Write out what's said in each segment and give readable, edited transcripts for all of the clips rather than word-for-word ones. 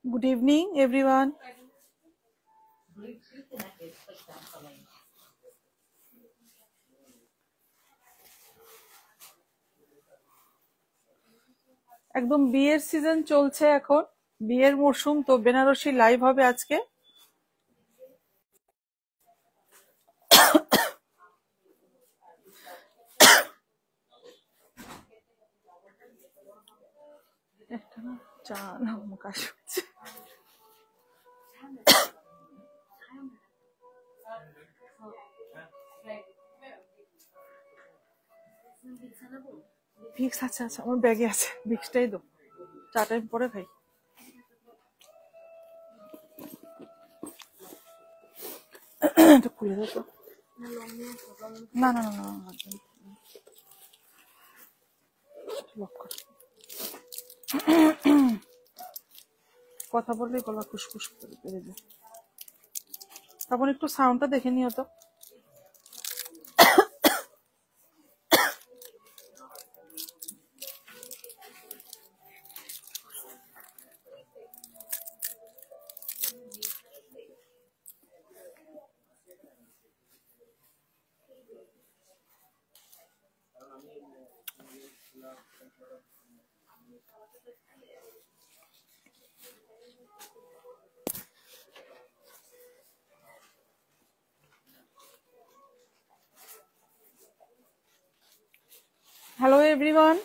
Good evening, everyone. একদম বিয়ের season চলছে এখন, বিয়ের মরশুম, তো বেনারসি লাইভ হবে আজকে। একটা না চা না কাশ হচ্ছে। ভিক্স আছে, আচ্ছা আমার ব্যাগে আছে, ভিক্সটাই দো, চাটা আমি পরে খাই। এটা খুলে দাও তো। না না না না না, লাগবে না। লক কর। কথা বললে গলা খুশখুশ করে বেড়ে যায়। তখন একটু সাউন্ডটা দেখে নিও তো। হ্যালো এভরিওয়ান,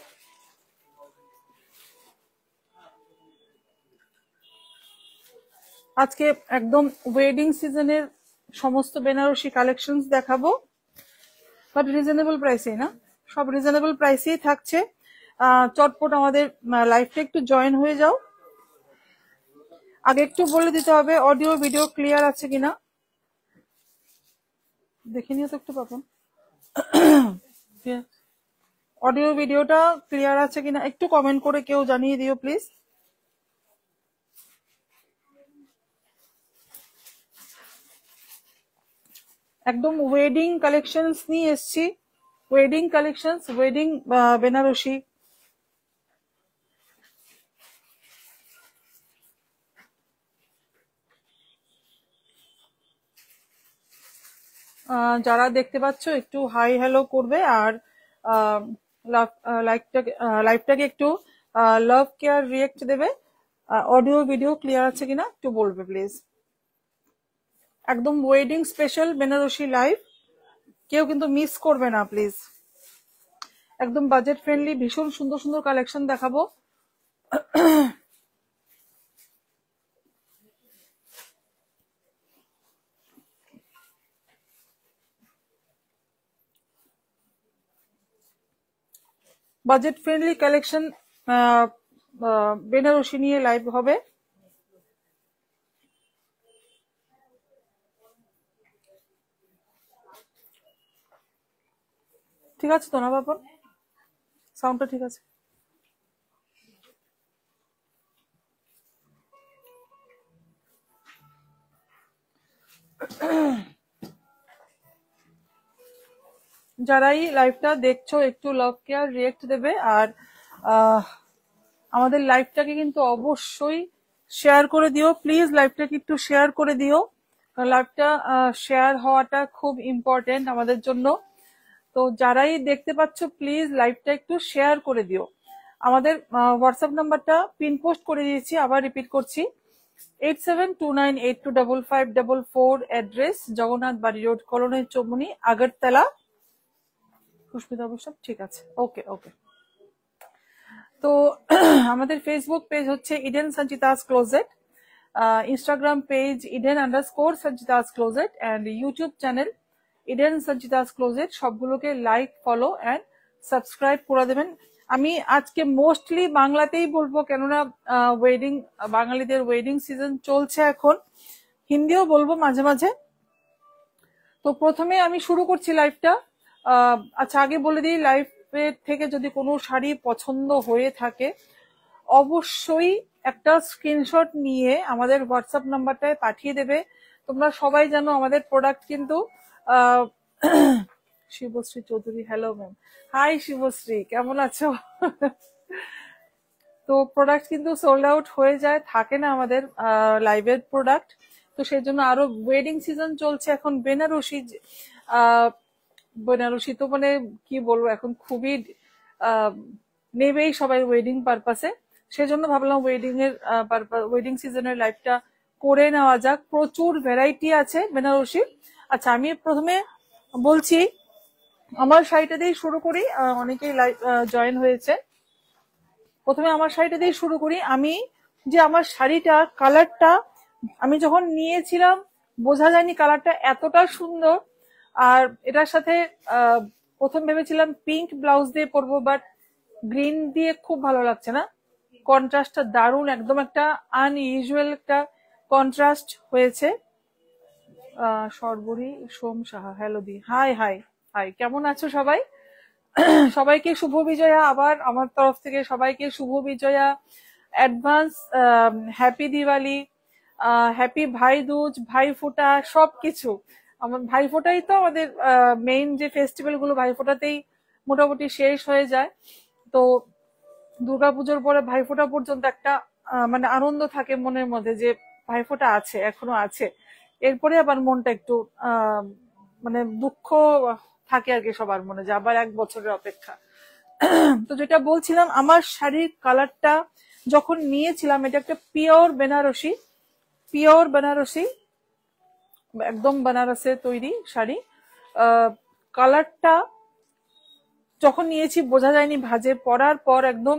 আজকে একদম ওয়েডিং সিজনের সমস্ত বেনারসি কালেকশনস দেখাবো, বাট রিজনেবল প্রাইসে না, সব রিজনেবল প্রাইসেই থাকছে। চটপট আমাদের লাইফটা একটু জয়েন হয়ে যাও। আগে একটু বলে দিতে হবে অডিও ভিডিও ক্লিয়ার আছে কিনা, দেখে নিও তো একটু পাবেন। অডিও ভিডিওটা ক্লিয়ার আছে কিনা একটু কমেন্ট করে কেউ জানিয়ে দিও প্লিজ। একদম ওয়েডিং কালেকশনস নিয়ে এসছি, ওয়েডিং কালেকশনস, ওয়েডিং বেনারসি। যারা দেখতে পাচ্ছ একটু হাই হ্যালো করবে, আর লাইভটাকে একটু লাভ কেয়ার রিয়েক্ট দেবে। অডিও ভিডিও ক্লিয়ার আছে কিনা একটু বলবে প্লিজ। একদম ওয়েডিং স্পেশাল বেনারসি লাইভ, কেউ কিন্তু মিস করবে না প্লিজ। একদম বাজেট ফ্রেন্ডলি ভীষণ সুন্দর সুন্দর কালেকশন দেখাবো। বাজেট ফ্রেন্ডলি কালেকশন বেনারসি নিয়ে লাইভ হবে। ঠিক আছে তো না বাবা, সাউন্ডটা ঠিক আছে? যারাই লাইভটা দেখছো একটু লাভ কেয়ার রিয়েক্ট দেবে, আর আমাদের লাইভটাকে কিন্তু অবশ্যই শেয়ার করে দিও প্লিজ। লাইভটাকে একটু শেয়ার করে দিও, লাইভটা শেয়ার হওয়াটা খুব ইম্পর্টেন্ট আমাদের জন্য। তো যারাই দেখতে পাচ্ছ প্লিজ লাইভটা একটু শেয়ার করে দিও। আমাদের হোয়াটসঅ্যাপ নাম্বারটা পিন পোস্ট করে দিয়েছি, আবার রিপিট করছি, 8729825544, অ্যাড্রেস জগন্নাথ বাড়ি রোড, কলোনি চৌমুনি, আগরতলা। পুষ্পিতা অবশ্য ঠিক আছে, ওকে ওকে। তো আমাদের ফেসবুক পেজ হচ্ছে Eden Sanchita's closet, Instagram page ইডেন_সঞ্চিতাস closet, and YouTube channel Eden Sanchita's closet. সবগুলোকে লাইক, ফলো অ্যান্ড সাবস্ক্রাইব করে দেবেন। আমি আজকে মোস্টলি বাংলাতেই বলবো, কেননা ওয়েডিং, বাঙালিদের ওয়েডিং সিজন চলছে এখন, হিন্দিও বলবো মাঝে মাঝে। তো প্রথমে আমি শুরু করছি লাইভটা। আচ্ছা আগে বলে দিই, লাইভের থেকে যদি কোনো শাড়ি পছন্দ হয়ে থাকে অবশ্যই একটা স্ক্রিনশট নিয়ে আমাদের হোয়াটসঅ্যাপ নাম্বারটায় পাঠিয়ে দেবে। তোমরা সবাই জানো আমাদের প্রোডাক্ট কিন্তু শিবশ্রী চৌধুরী, হ্যালো ম্যাম, হাই শিবশ্রী, কেমন আছো? তো প্রোডাক্ট কিন্তু সোল্ড আউট হয়ে যায়, থাকে না আমাদের লাইভের প্রোডাক্ট। তো সেই জন্য আরো ওয়েডিং সিজন চলছে এখন। বেনারসি বেনারসি তো মানে কি বলবো, এখন খুবই নেবেই সবাই ওয়েডিং পারপাসে। সেজন্য ভাবলাম ওয়েডিং সিজনের লাইভটা করে নেওয়া যাক। প্রচুর ভ্যারাইটি আছে বেনারসি। আচ্ছা, আমি প্রথমে বলছি আমার শাড়িটা দিয়ে শুরু করি, অনেকেই লাইভ জয়েন হয়েছে। প্রথমে আমার শাড়িটা দিয়ে শুরু করি। আমি যে আমার শাড়িটা কালারটা আমি যখন নিয়েছিলাম বোঝা যায়নি কালারটা এতটা সুন্দর। আর এটার সাথে প্রথম ভেবেছিলাম পিঙ্ক ব্লাউজ দিয়ে পরবো, বাট গ্রিন দিয়ে খুব ভালো লাগছে না। কন্ট্রাস্টটা দারুণ, একদম একটা আনইউজুয়াল একটা কন্ট্রাস্ট হয়েছে। সর্বরী সোম সাহা, হ্যালো দি, হাই হাই হাই, কেমন আছো সবাই? সবাইকে শুভ বিজয়া, আবার আমার তরফ থেকে সবাইকে শুভ Bijoya, advance happy Diwali, happy Bhai Dooj, ভাই ফোঁটা, সবকিছু। আমার ভাই ফোঁটাই তো আমাদের মেইন যে ফেস্টিভ্যাল গুলো ভাই ফোঁটাতেই মোটামুটি শেষ হয়ে যায়। তো দুর্গাপুজোর পরে ভাইফোঁটা পর্যন্ত একটা মানে আনন্দ থাকে মনের মধ্যে যে ভাইফোঁটা আছে, এখনো আছে। এরপরে আবার মনটা একটু মানে দুঃখ থাকে আর কি সবার মনে, যে আবার 1 বছরের অপেক্ষা। তো যেটা বলছিলাম, আমার শাড়ির কালারটা যখন নিয়েছিলাম, এটা একটা পিওর বেনারসি, একদম বেনারসে তৈরি শাড়ি। কালারটা যখন নিয়েছি বোঝা যায়নি ভাজে, পরার পর একদম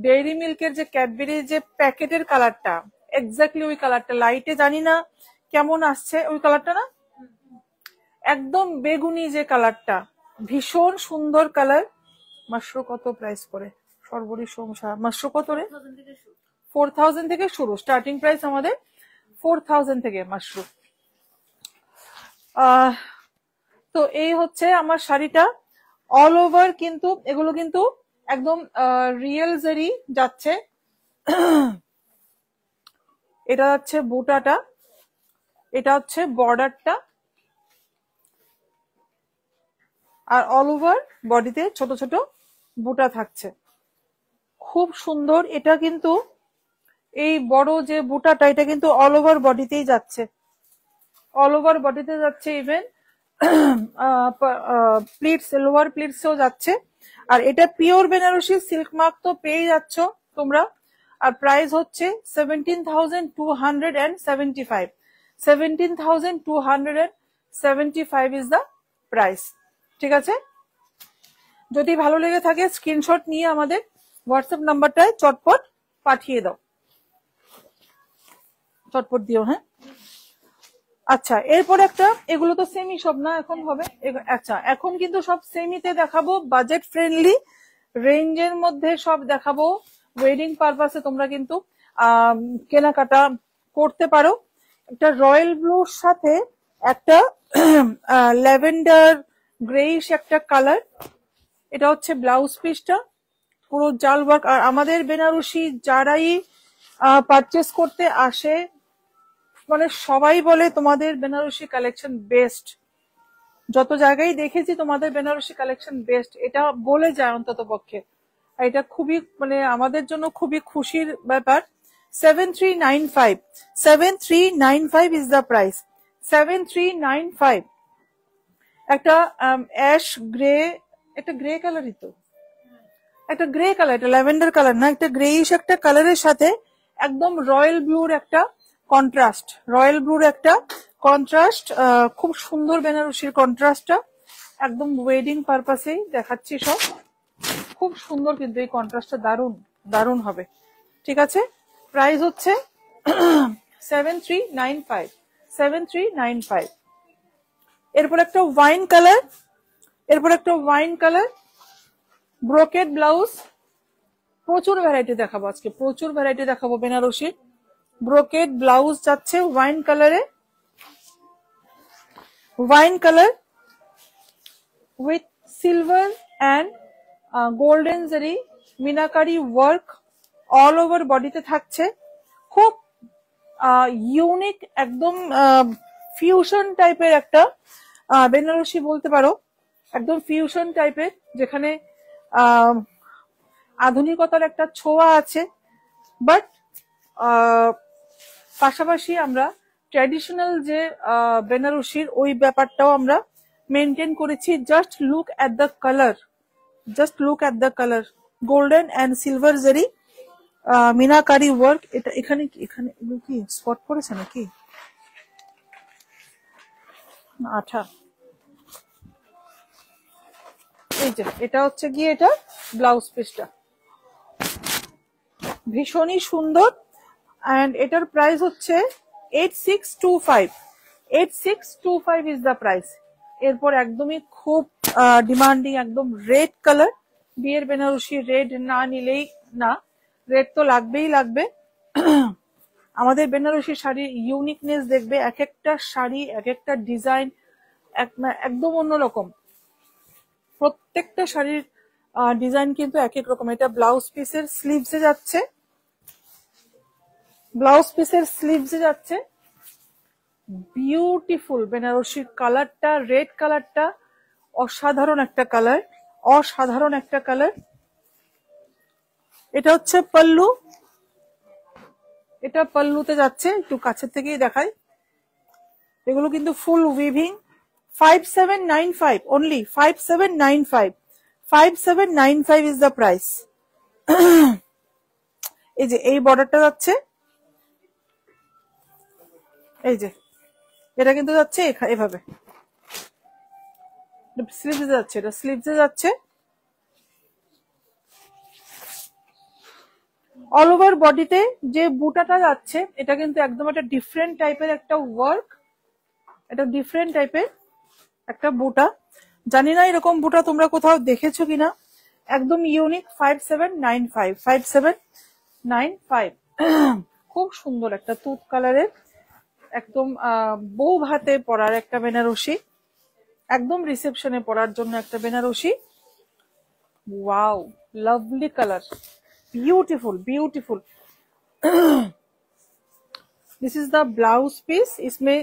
ডেইরি মিল্কের যে ক্যাডবেরি যে প্যাকেটের কালারটা, এক্স্যাক্টলি ওই কালারটা। লাইটে জানি না কেমন আসছে ওই কালারটা, না একদম বেগুনি যে কালারটা, ভীষণ সুন্দর কালার। মাশরু কত প্রাইস করে? সর্বরী সোমসা, মাশরু কত রে? 4000 থেকে শুরু, স্টার্টিং প্রাইস আমাদের 4000 থেকে মাশরু। তো এই হচ্ছে আমার শাড়িটা অল ওভার, কিন্তু এগুলো কিন্তু একদম রিয়েল জারি যাচ্ছে। এটা হচ্ছে বুটাটা, এটা হচ্ছে বর্ডারটা, আর অল ওভার বডিতে ছোট ছোট বুটা থাকছে, খুব সুন্দর। এটা কিন্তু এই বড় যে বুটাটা, এটা কিন্তু অল ওভার বডিতেই যাচ্ছে, অল ওভার বডিতে যাচ্ছে, ইভেন প্লিটস, লোয়ার প্লিটসেও যাচ্ছে। আর এটা পিওর বেনারসি, সিল্ক মার্ক তো পেয়ে যাচ্ছ তোমরা। আর প্রাইস হচ্ছে 17,275, 17,275 ইজ দ্য প্রাইস। ঠিক আছে, যদি ভালো লেগে থাকে স্ক্রিনশট নিয়ে আমাদের হোয়াটসঅ্যাপ নাম্বারটায় চটপট পাঠিয়ে দাও, চটপট দিও। হ্যাঁ, আচ্ছা, এরপর একটা, এগুলো তো সেমি সব না এখন হবে। আচ্ছা, এখন কিন্তু সব সেমিতে দেখাবো, বাজেট ফ্রেন্ডলি রেঞ্জের মধ্যে সব দেখাবো। ওয়েডিং পারপাসে তোমরা কিন্তু কেনাকাটা করতে পারো। একটা রয়্যাল ব্লুর সাথে একটা ল্যাভেন্ডার গ্রেইশ একটা কালার, এটা হচ্ছে ব্লাউজ পিসটা, পুরো জাল ওয়ার্ক। আর আমাদের বেনারসি যারাই পারচেস করতে আসে, মানে সবাই বলে তোমাদের বেনারসি কালেকশন বেস্ট, যত জায়গায় দেখেছি তোমাদের বেনারসি কালেকশন বেস্ট, এটা বলে যায় অন্তত পক্ষে। এটা খুবই মানে আমাদের জন্য খুবই খুশির ব্যাপার। 7395, 7395 ইজ দ্য প্রাইস, 7395। একটা অ্যাশ গ্রে, একটা গ্রে কালারই তো, একটা গ্রে কালার, এটা ল্যাভেন্ডার কালার না, একটা গ্রেইশ একটা কালারের সাথে একদম রয়্যাল ব্লুর একটা কন্ট্রাস্ট, রয়্যাল ব্লুর একটা কন্ট্রাস্ট, খুব সুন্দর বেনারসির কন্ট্রাস্টটা। একদম ওয়েডিং পারপাসেই দেখাচ্ছি সব, খুব সুন্দর, কিন্তু এই কন্ট্রাস্টটা দারুণ দারুণ হবে। ঠিক আছে, প্রাইস হচ্ছে 7395, 7395। এরপর একটা ওয়াইন কালার, এরপর একটা ওয়াইন কালার ব্রোকেড ব্লাউজ। প্রচুর ভ্যারাইটি দেখাবো আজকে, প্রচুর ভ্যারাইটি দেখাবো বেনারসির। ব্রোকেড ব্লাউজ যাচ্ছে ওয়াইন কালারে, wine colour with silver and golden জারি মিনাকারি ওয়ার্ক অল ওভার বডিতে থাকছে। খুব ইউনিক, একদম ফিউশন টাইপের একটা বেনারসি বলতে পারো, একদম ফিউশন টাইপের, যেখানে আধুনিকতার একটা ছোঁয়া আছে, বাট পাশাপাশি আমরা ট্র্যাডিশনাল যে বেনারসির ওই ব্যাপারটাও আমরা মেনটেন করেছি। Just look at the colour, just look at the colour, golden and silver জারি মিনাকারি ওয়ার্ক। এটা এখানে এখানে কি স্পট পড়েছে নাকি? আঠা। এই যে এটা হচ্ছে গিয়ে এটা ব্লাউজ পিসটা, ভীষণই সুন্দর। অ্যান্ড এটার প্রাইস হচ্ছে 8625। 8625 ইজ দ্য প্রাইস। এরপর একদমই খুব ডিমান্ডিং একদম রেড কালার, বিয়ের বেনারসি রেড না নিলেই না, রেড তো লাগবেই লাগবে। আমাদের বেনারসি শাড়ির ইউনিকনেস দেখবে, এক একটা শাড়ি এক একটা ডিজাইন একদম অন্যরকম। প্রত্যেকটা শাড়ির ডিজাইন কিন্তু এক এক রকম। এটা ব্লাউজ পিসের স্লিভসে যাচ্ছে, ব্লাউজ পিসের স্লিভসে যাচ্ছে। বিউটিফুল বেনারসির কালারটা, রেড কালারটা অসাধারণ একটা কালার, অসাধারণ একটা কালার। এটা হচ্ছে পাল্লু, এটা পাল্লুতে যাচ্ছে, একটু কাছের থেকেই দেখাই। এগুলো কিন্তু ফুল weaving. 5795 only, 5795, 5795 is the price। এই যে এই বর্ডারটা যাচ্ছে, এই যে এটা কিন্তু যাচ্ছে এভাবে, স্লিভসে যাচ্ছে, এটা স্লিভসে যাচ্ছে। অল ওভার বডিতে যে বুটাটা যাচ্ছে এটা কিন্তু একদম একটা ডিফারেন্ট টাইপের একটা ওয়ার্ক, এটা ডিফারেন্ট টাইপের একটা বুটা। জানি না এরকম বুটা তোমরা কোথাও দেখেছো কিনা, একদম ইউনিক। 5795, 5795। খুব সুন্দর একটা তুত কালারের, একদম বউ ভাতে পরার একটা বেনারসি, একদম রিসেপশনে পরার জন্য একটা Banarasi. Wow, lovely colour, beautiful beautiful. This is the blouse piece. इसमें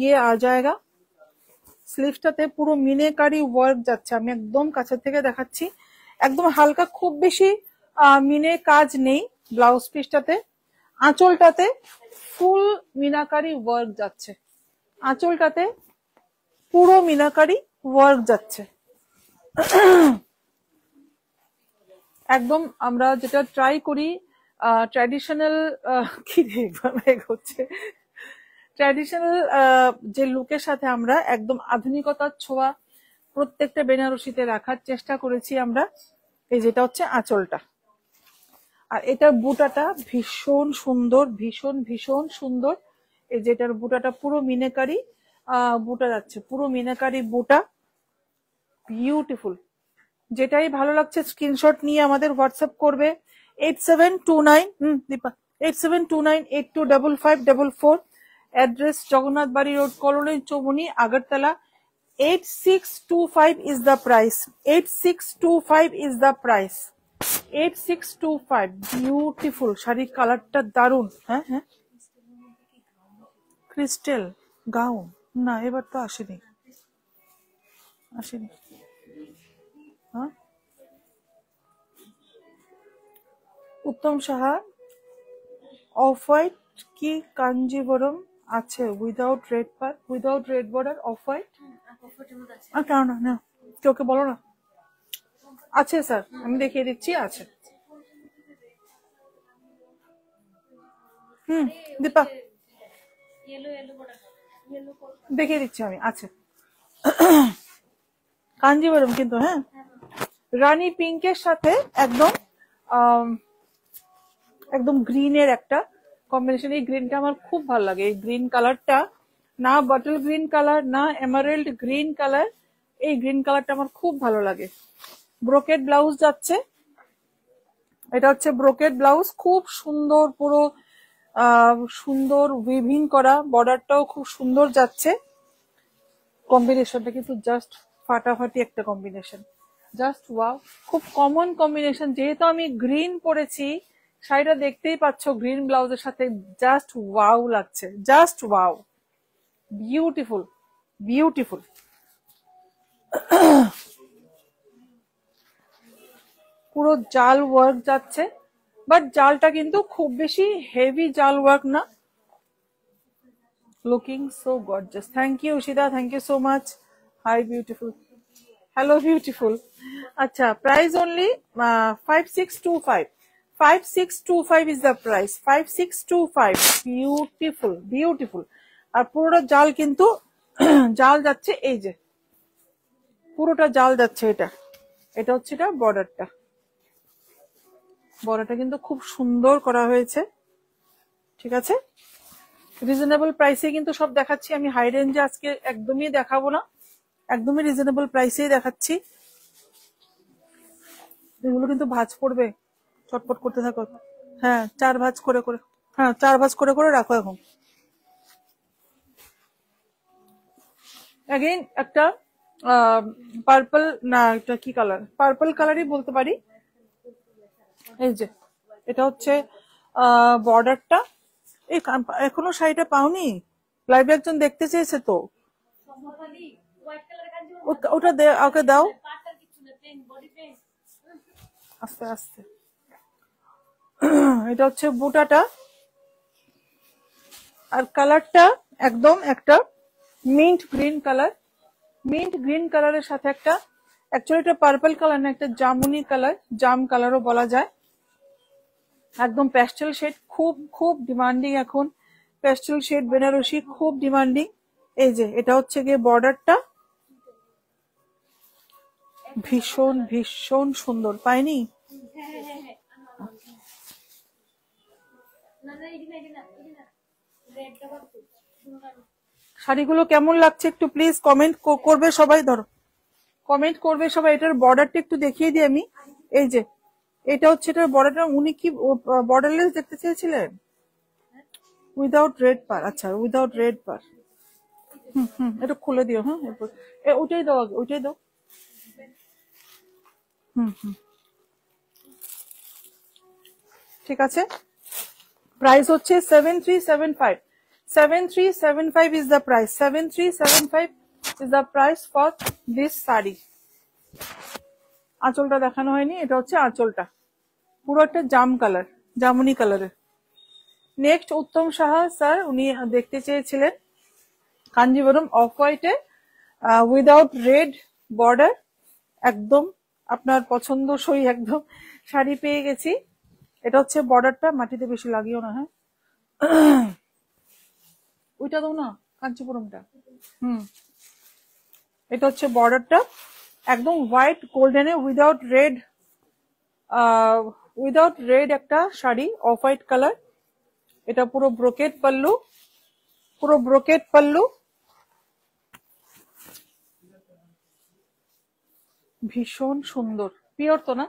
ये आ जाएगा, স্লিভসটাতে পুরো মিনেকারি ওয়ার্ক যাচ্ছে। আমি একদম কাছের থেকে দেখাচ্ছি, একদম হালকা, খুব বেশি মিনে কাজ নেই ব্লাউজ পিসটাতে। আঁচলটাতে ফুল মিনাকারি ওয়ার্ক যাচ্ছে, আঁচলটাতে পুরো মিনাকারি ওয়ার্ক যাচ্ছে। একদম আমরা যেটা ট্রাই করি ট্র্যাডিশনাল, কি হচ্ছে ট্র্যাডিশনাল যে লুকের সাথে আমরা একদম আধুনিকতার ছোঁয়া প্রত্যেকটা বেনারসিতে রাখার চেষ্টা করেছি আমরা। এই যেটা হচ্ছে আঁচলটা, আর এটার বুটাটা ভীষণ সুন্দর, ভীষণ ভীষণ সুন্দর। এই যেটার বুটাটা পুরো মিনাকারি বুটা যাচ্ছে, পুরো মিনাকারি বুটা, বিউটিফুল। যেটাই ভালো লাগছে স্ক্রিনশট নিয়ে আমাদের হোয়াটসঅ্যাপ করবে 8729 দীপা 8729825544। অ্যাড্রেস জগন্নাথ বাড়ি road, colony Chowmuhani, Agartala. 8625 is the price, 8625 is the price, 8625। Beautiful শাড়ির কালারটা দারুন। হ্যাঁ হ্যাঁ, ক্রিস্টাল গাউন না এবার তো আসেনি, আসেনি। হ্যাঁ, উত্তম সাহা অফ হোয়াইট কি কাঞ্জিবরম আছে উইদাউট রেড পার, without red border, off white. কেন না, না কেউকে বলো না। আছে স্যার, আমি দেখিয়ে দিচ্ছি, আছে। দীপা দেখিয়ে দিচ্ছি আমি, আছে কাঞ্জিবরম কিন্তু। হ্যাঁ, রানী পিঙ্কের সাথে একদম একদম গ্রিনের একটা কম্বিনেশন। এই গ্রিনটা আমার খুব ভালো লাগে, এই গ্রিন কালারটা, না বটল গ্রিন কালার না এমারেল্ড গ্রিন কালার, এই গ্রিন কালারটা আমার খুব ভালো লাগে। ব্রোকেড ব্লাউজ যাচ্ছে, এটা হচ্ছে ব্রোকেড ব্লাউজ, খুব সুন্দর, পুরো সুন্দর উইভিং করা, বর্ডারটাও খুব সুন্দর যাচ্ছে। কম্বিনেশনটা কিন্তু জাস্ট ফাটাফাটি একটা কম্বিনেশন, জাস্ট ওয়াও। খুব কমন কম্বিনেশন, যেহেতু আমি গ্রিন পরেছি শাড়িটা দেখতেই পাচ্ছ গ্রিন ব্লাউজের সাথে, জাস্ট ওয়াও লাগছে, জাস্ট ওয়াও, বিউটিফুল বিউটিফুল। পুরো জাল ওয়ার্ক যাচ্ছে, বাট জালটা কিন্তু খুব বেশি হেভি জাল ওয়ার্ক না। Looking so gorgeous, thank you Ushita, thank you so much. Hi beautiful, hello beautiful. আচ্ছা, price only 5625, 5625 is the price, 5625, beautiful beautiful. আর পুরোটা জাল কিন্তু জাল যাচ্ছে, এই যে পুরোটা জাল যাচ্ছে। এটা হচ্ছে এটা বর্ডারটা, বর্ডারটা কিন্তু খুব সুন্দর করা হয়েছে, ঠিক আছে। রিজনেবল প্রাইসে কিন্তু সব দেখাচ্ছি আমি, হাই রেঞ্জে আজকে একদমই দেখাবো না, একদমই রিজনেবল প্রাইসেই দেখাচ্ছি। এগুলো কিন্তু ভাঁজ পড়বে, চটপট করতে থাকো। হ্যাঁ 4 ভাঁজ করে করে, হ্যাঁ 4 ভাঁজ করে করে রাখো এখন। অ্যাগেইন একটা পার্পল, না এটা কি কালার, পার্পল কালারই বলতে পারি। এই যে এটা হচ্ছে বর্ডারটা। এই এখনো শাড়িটা পাওনি, লাইভে একজন দেখতে চেয়েছে তো, ওটা ওকে দাও আস্তে আস্তে। এটা হচ্ছে বুটাটা, আর কালারটা একদম একটা mint green colour, mint green কালারের সাথে একটা, অ্যাকচুয়ালি এটা পার্পল কালার না, একটা জামুনি কালার, জাম কালারও বলা যায়। একদম প্যাস্টেল শেড, খুব খুব ডিমান্ডিং এখন প্যাস্টেল শেড বেনারসি, খুব ডিমান্ডিং। এই যে এটা হচ্ছে গিয়ে বর্ডারটা, ভীষণ ভীষণ সুন্দর, পাইনি? শাড়িগুলো কেমন লাগছে একটু প্লিজ কমেন্ট করবে সবাই, ধরো কমেন্ট করবে সবাই। এটার বর্ডারটা একটু দেখিয়ে দিই আমি। এই যে এটা হচ্ছে এটার বর্ডারটা, উনি কি বর্ডারলেস দেখতে চেয়েছিলেন? উইদাউট রেড পার, আচ্ছা উইদাউট রেড পার। এটা খুলে দিও, হ্যাঁ এরপর ওইটাই দাও আগে, ওইটাই দাও। ঠিক আছে, প্রাইস হচ্ছে 7375, 7375 is the price, 7375 is the price for this sari. আঁচলটা দেখানো হয়নি, এটা হচ্ছে আঁচলটা, পুরো একটা জাম কালার, জামুনি কালারের। নেক্সট উত্তম সাহা স্যার, উনি দেখতে চেয়েছিলেন কাঞ্জিভরম অফ হোয়াইটে উইদাউট রেড বর্ডার, একদম আপনার পছন্দসই একদম শাড়ি পেয়ে গেছি। এটা হচ্ছে বর্ডারটা, মাটিতে বেশি লাগিও না, হ্যাঁ ওইটা দাও না কাঞ্চিপুরমটা। এটা হচ্ছে বর্ডারটা, একদম হোয়াইট গোল্ডেনে উইদাউট রেড একটা শাড়ি, অফ হোয়াইট কালার। এটা পুরো ব্রোকেট পাল্লু, পুরো ব্রোকেট পাল্লু, ভীষণ সুন্দর। পিওর তো না?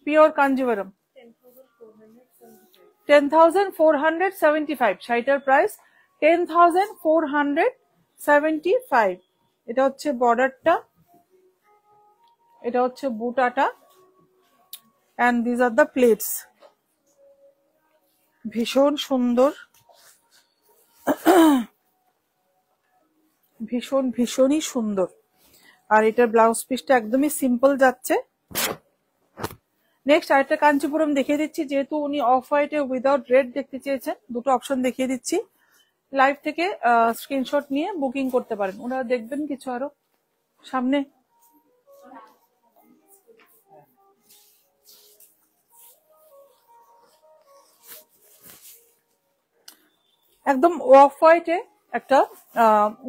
পিওর কাঞ্জিভরম। 10,475 শাড়িটার প্রাইস 10,475। এটা হচ্ছে বর্ডারটা, এটা হচ্ছে বুটাটা, and these are the plates। ভীষণ সুন্দর, ভীষণ ভীষণই সুন্দর। আর এটার ব্লাউজ পিসটা একদমই সিম্পল যাচ্ছে। নেক্সট আরেকটা কাঞ্চিপুরম দেখিয়ে দিচ্ছি, যেহেতু উনি অফ হোয়াইটে উইদাউট রেড দেখতে চেয়েছেন, দুটো অপশন দেখিয়ে দিচ্ছি। লাইভ থেকে স্ক্রিনশট নিয়ে বুকিং করতে পারেন, ওনারা দেখবেন কিছু আরো সামনে। একদম অফ হোয়াইটে একটা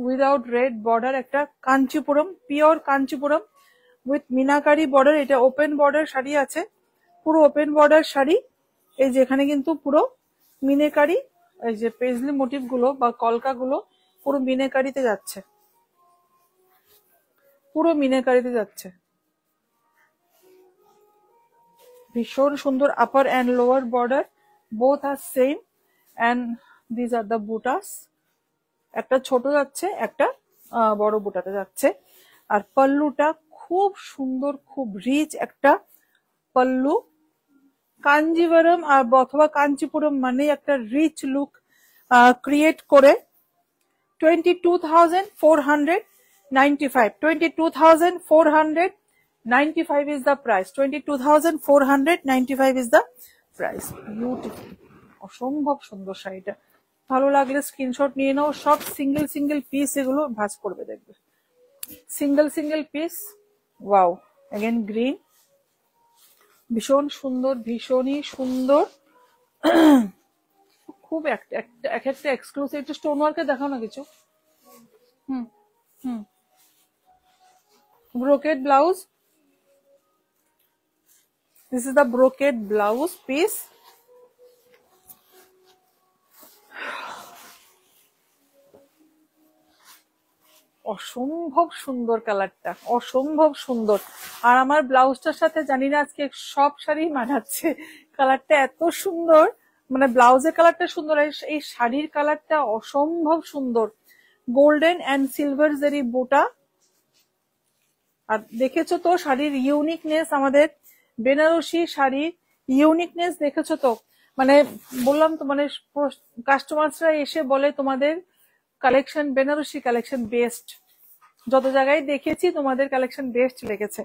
উইদাউট রেড বর্ডার, একটা Kanchipuram, pure Kanchipuram with meenakari border. এটা ওপেন বর্ডার শাড়ি আছে, পুরো ওপেন বর্ডার শাড়ি। এই যে এখানে কিন্তু পুরো মিনাকারি, এই যে পেজলি মোটিভ গুলো বা কলকা গুলো পুরো মিনাকারিতে যাচ্ছে, পুরো মিনাকারিতে যাচ্ছে। ভীষণ সুন্দর। Upper and lower border both are same, and this are the butas. একটা ছোট যাচ্ছে, একটা বড় বুটাতে যাচ্ছে। আর পাল্লুটা খুব সুন্দর, খুব রিচ একটা পাল্লু। কাঞ্জিভরম আর অথবা কাঞ্চিপুরম মানে একটা রিচ লুক ক্রিয়েট করে। 22,495, 22,495 95 is the price. 22,495 is the price. Beautiful. অসম্ভব সুন্দর শাড়িটা। ভালো লাগলে স্ক্রিনশট নিয়ে নাও। সব সিঙ্গেল সিঙ্গেল পিস, এগুলো ভাঁজ করবে দেখবে। Single single piece. Wow, again green, ভীষণ সুন্দর, ভীষণই সুন্দর। খুব একটা এক্সক্লুসিভ। একটু স্টোন ওয়ার্কে দেখাও না কিছু। হুম হুম brocade blouse. This is the brocade blouse piece. অসম্ভব সুন্দর কালারটা, অসম্ভব সুন্দর। আর আমার ব্লাউজটার সাথে জানি না আজকে সব শাড়ি মানাচ্ছে। কালারটা এত সুন্দর, মানে ব্লাউজের কালারটা সুন্দর, এই শাড়ির কালারটা অসম্ভব সুন্দর। গোল্ডেন এন্ড সিলভার জারি বুটা। আর দেখেছো তো শাড়ির ইউনিকনেস, আমাদের বেনারসি শাড়ির ইউনিকনেস দেখেছো তো। মানে বললাম তো, মানে কাস্টমার্সরা এসে বলে তোমাদের কালেকশন, বেনারসি কালেকশন বেস্ট। যত জায়গায় দেখেছি তোমাদের কালেকশন বেস্ট লেগেছে।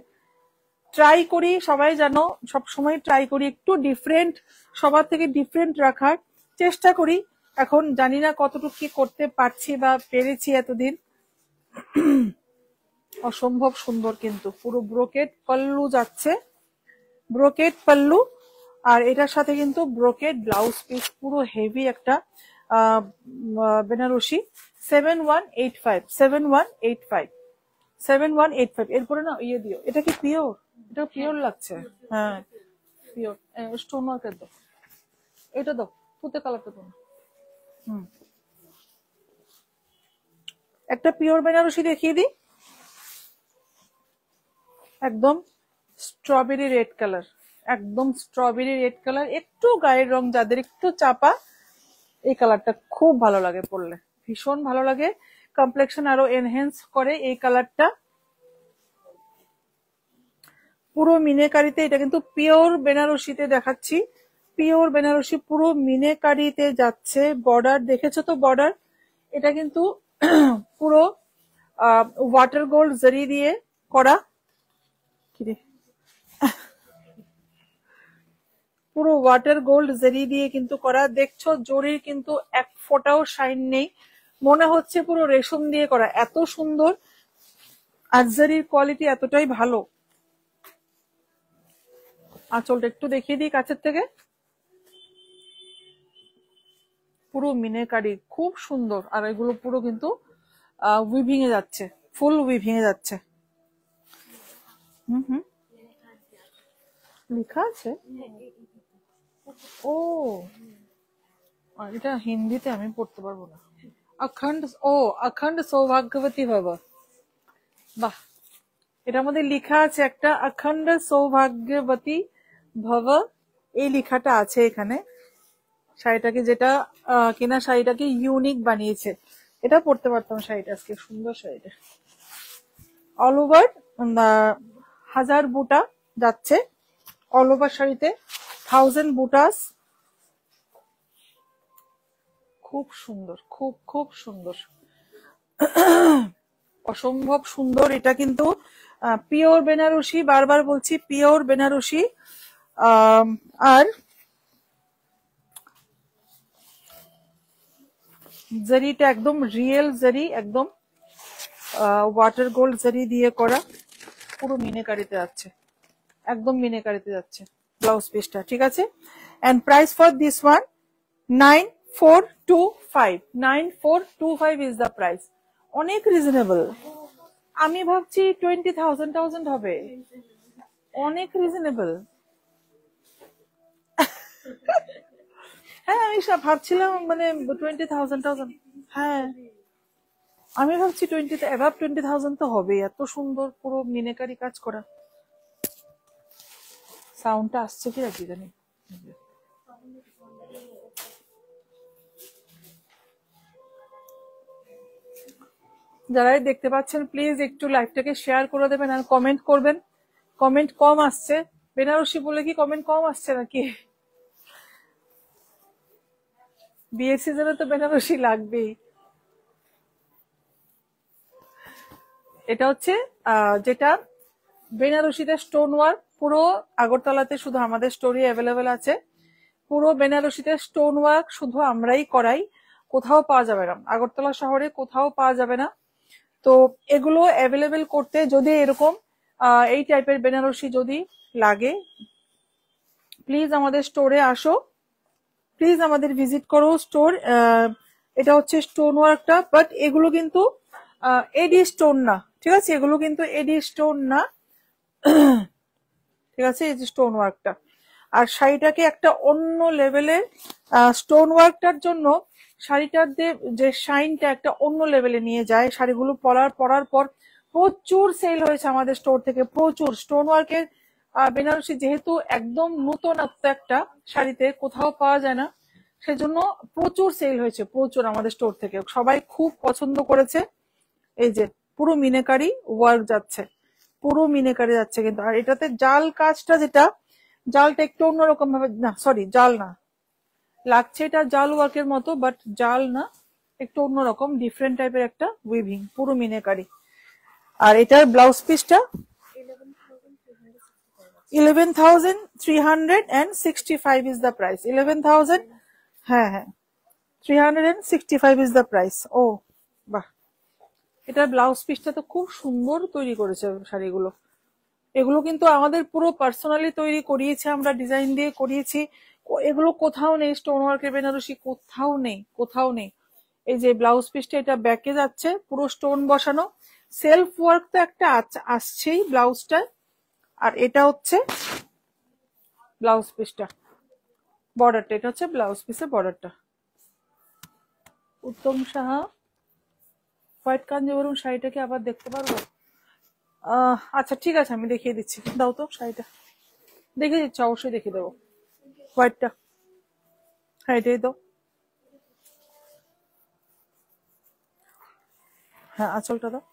ট্রাই করি, সবাই জানো সব সময় ট্রাই করি একটু ডিফারেন্ট, সবার থেকে ডিফারেন্ট রাখার চেষ্টা করি। এখন জানি না কতটুকু কি করতে পারছি বা পেরেছি এতদিন। অসম্ভব সুন্দর, কিন্তু পুরো ব্রোকেড পাল্লু যাচ্ছে, ব্রোকেড পাল্লু। আর এটার সাথে কিন্তু ব্রোকেড ব্লাউজ পিস, পুরো হেভি একটা বেনারসি। 7185, 7185, 7185। এরপরে না ইয়ে দিও, এটা কি পিওর? এটা পিওর লাগছে। হ্যাঁ পিওর। স্টোন ওয়ার্কের দাও, এটা দাও, পুঁতে কালারটা দাও। একটা পিওর বেনারসি দেখিয়ে দিই, একদম স্ট্রবেরি রেড কালার, একদম স্ট্রবেরি রেড কালার। একটু গায়ের রং যাদের একটু চাপা, এই কালারটা খুব ভালো লাগে পরলে, ভীষণ ভালো লাগে। কমপ্লেক্সন আরো এনহেন্স করে এই কালারটা। পুরো মিনেকারিতে, এটা কিন্তু পিওর বেনারসিতে দেখাচ্ছি, পিওর বেনারসি, পুরো মিনেকারিতে যাচ্ছে। বর্ডার দেখেছো তো, বর্ডার এটা কিন্তু পুরো ওয়াটার গোল্ড জারি দিয়ে করা। পুরো ওয়াটার গোল্ড জারি দিয়ে কিন্তু করা। দেখছো জরির কিন্তু এক ফোঁটাও শাইন নেই, মনে হচ্ছে পুরো রেশম দিয়ে করা, এত সুন্দর। আর জারির কোয়ালিটি এতটাই ভালো। আঁচলটা একটু দেখিয়ে দিই কাছের থেকে, পুরো মিনেকারি, খুব সুন্দর। আর এগুলো পুরো কিন্তু উইভিং এ যাচ্ছে, ফুল উইভিং এ যাচ্ছে। হুম, লেখা আছে। ও, আর এটা হিন্দিতে আমি পড়তে পারবো না। অখণ্ড, ও অখণ্ড সৌভাগ্যবতী ভব। বাহ, এটার মধ্যে লেখা আছে একটা, অখণ্ড সৌভাগ্যবতী ভব, এই লেখাটা আছে এখানে। শাড়িটাকে, যেটা কেনা শাড়িটাকে ইউনিক বানিয়েছে। এটা পড়তে পারতাম শাড়িটা আজকে, সুন্দর শাড়িটা। অল ওভার 1000 বুটা যাচ্ছে, অল ওভার শাড়িতে 1000 বুটাস। খুব সুন্দর, খুব খুব সুন্দর, অসম্ভব সুন্দর। এটা কিন্তু পিওর বেনারসি, বারবার বলছি পিওর বেনারসি। আর জারিটা একদম রিয়েল জারি, একদম ওয়াটার গোল্ড জারি দিয়ে করা, পুরো মিনেকারিতে যাচ্ছে, একদম মিনেকারিতে যাচ্ছে ব্লাউজ পিসটা, ঠিক আছে। And price for this one 9425, 9425 is the price. অনেক রিজনেবল। আমি ভাবছি 20,000 হবে, অনেক রিজনেবল। হ্যাঁ আমি ভাবছিলাম মানে 20,000। হ্যাঁ আমি ভাবছি 20,000 তো হবে, এত সুন্দর পুরো মিনেকারি কাজ করা। সাউন্ডটা আসছে কি রাখি জানি। যারাই দেখতে পাচ্ছেন প্লিজ একটু লাইভটাকে শেয়ার করে দেবেন আর কমেন্ট করবেন। কমেন্ট কম আসছে, বেনারসি বলে কি কমেন্ট কম আসছে নাকি? বিয়ের সিজনে তো বেনারসি লাগবেই। এটা হচ্ছে যেটা বেনারসিতে স্টোন ওয়ার্ক পুরো আগরতলাতে শুধু আমাদের স্টোরে অ্যাভেলেবেল আছে। পুরো বেনারসিতে স্টোন ওয়ার্ক শুধু আমরাই করাই, কোথাও পাওয়া যাবে না, আগরতলা শহরে কোথাও পাওয়া যাবে না। তো এগুলো অ্যাভেলেবেল করতে যদি এরকম এই টাইপের বেনারসি যদি লাগে, প্লিজ আমাদের স্টোরে আসো, প্লিজ আমাদের ভিজিট করো স্টোর। এটা হচ্ছে স্টোন ওয়ার্কটা, বাট এগুলো কিন্তু এডি স্টোন না, ঠিক আছে, এগুলো কিন্তু এডি স্টোন না, ঠিক আছে, এই যে স্টোন ওয়ার্কটা। আর শাড়িটাকে একটা অন্য লেভেলের স্টোন ওয়ার্কটার জন্য শাড়িটার যে শাইনটা একটা অন্য লেভেলে নিয়ে যায়। শাড়িগুলো পরার পর প্রচুর সেল হয়েছে আমাদের স্টোর থেকে, প্রচুর। স্টোন ওয়ার্কের বেনারসি যেহেতু একদম নতুনত্ব একটা শাড়িতে, কোথাও পাওয়া যায় না, সেজন্য প্রচুর সেল হয়েছে, প্রচুর আমাদের স্টোর থেকে, সবাই খুব পছন্দ করেছে। এই যে পুরো মিনাকারি ওয়ার্ক যাচ্ছে, পুরো মিনাকারি যাচ্ছে কিন্তু। আর এটাতে জাল কাজটা, যেটা জালটা একটু অন্যরকম ভাবে, না সরি জাল না, লাগছে এটা জাল ওয়ার্কের মতো, বাট জাল না, একটু অন্যরকম ডিফারেন্ট টাইপের একটা উইভিং, পুরো মিনাকারি। আর এটার ব্লাউজ পিসটা 11,365 is the price. 11,000, হ্যাঁ হ্যাঁ, 365 is the price. ও বাহ, এটার ব্লাউজ পিসটা তো খুব সুন্দর তৈরি করেছে শাড়িগুলো। এগুলো কিন্তু আমাদের পুরো পার্সোনালি তৈরি করিয়েছে, আমরা ডিজাইন দিয়ে করিয়েছি, এগুলো কোথাও নেই, স্টোন ওয়ার্কের বেনারসি কোথাও নেই, কোথাও নেই। এই যে ব্লাউজ পিসটা, এটা ব্যাকে যাচ্ছে, পুরো স্টোন বসানো, সেলফ ওয়ার্ক তো একটা আসছেই ব্লাউজটা। আর এটা হচ্ছে ব্লাউজ পিসটা, বর্ডারটা, এটা হচ্ছে ব্লাউজ পিসের বর্ডারটা। উত্তম সাহা হোয়াইট কাঞ্জিভরম শাড়িটাকে আবার দেখতে পারবো? আচ্ছা ঠিক আছে, আমি দেখিয়ে দিচ্ছি, দাও তো শাড়িটা, দেখিয়ে দিচ্ছি, অবশ্যই দেখিয়ে দেবো। হোয়াইটটা, হ্যাঁ এটাই দাও, হ্যাঁ আঁচলটা দাও।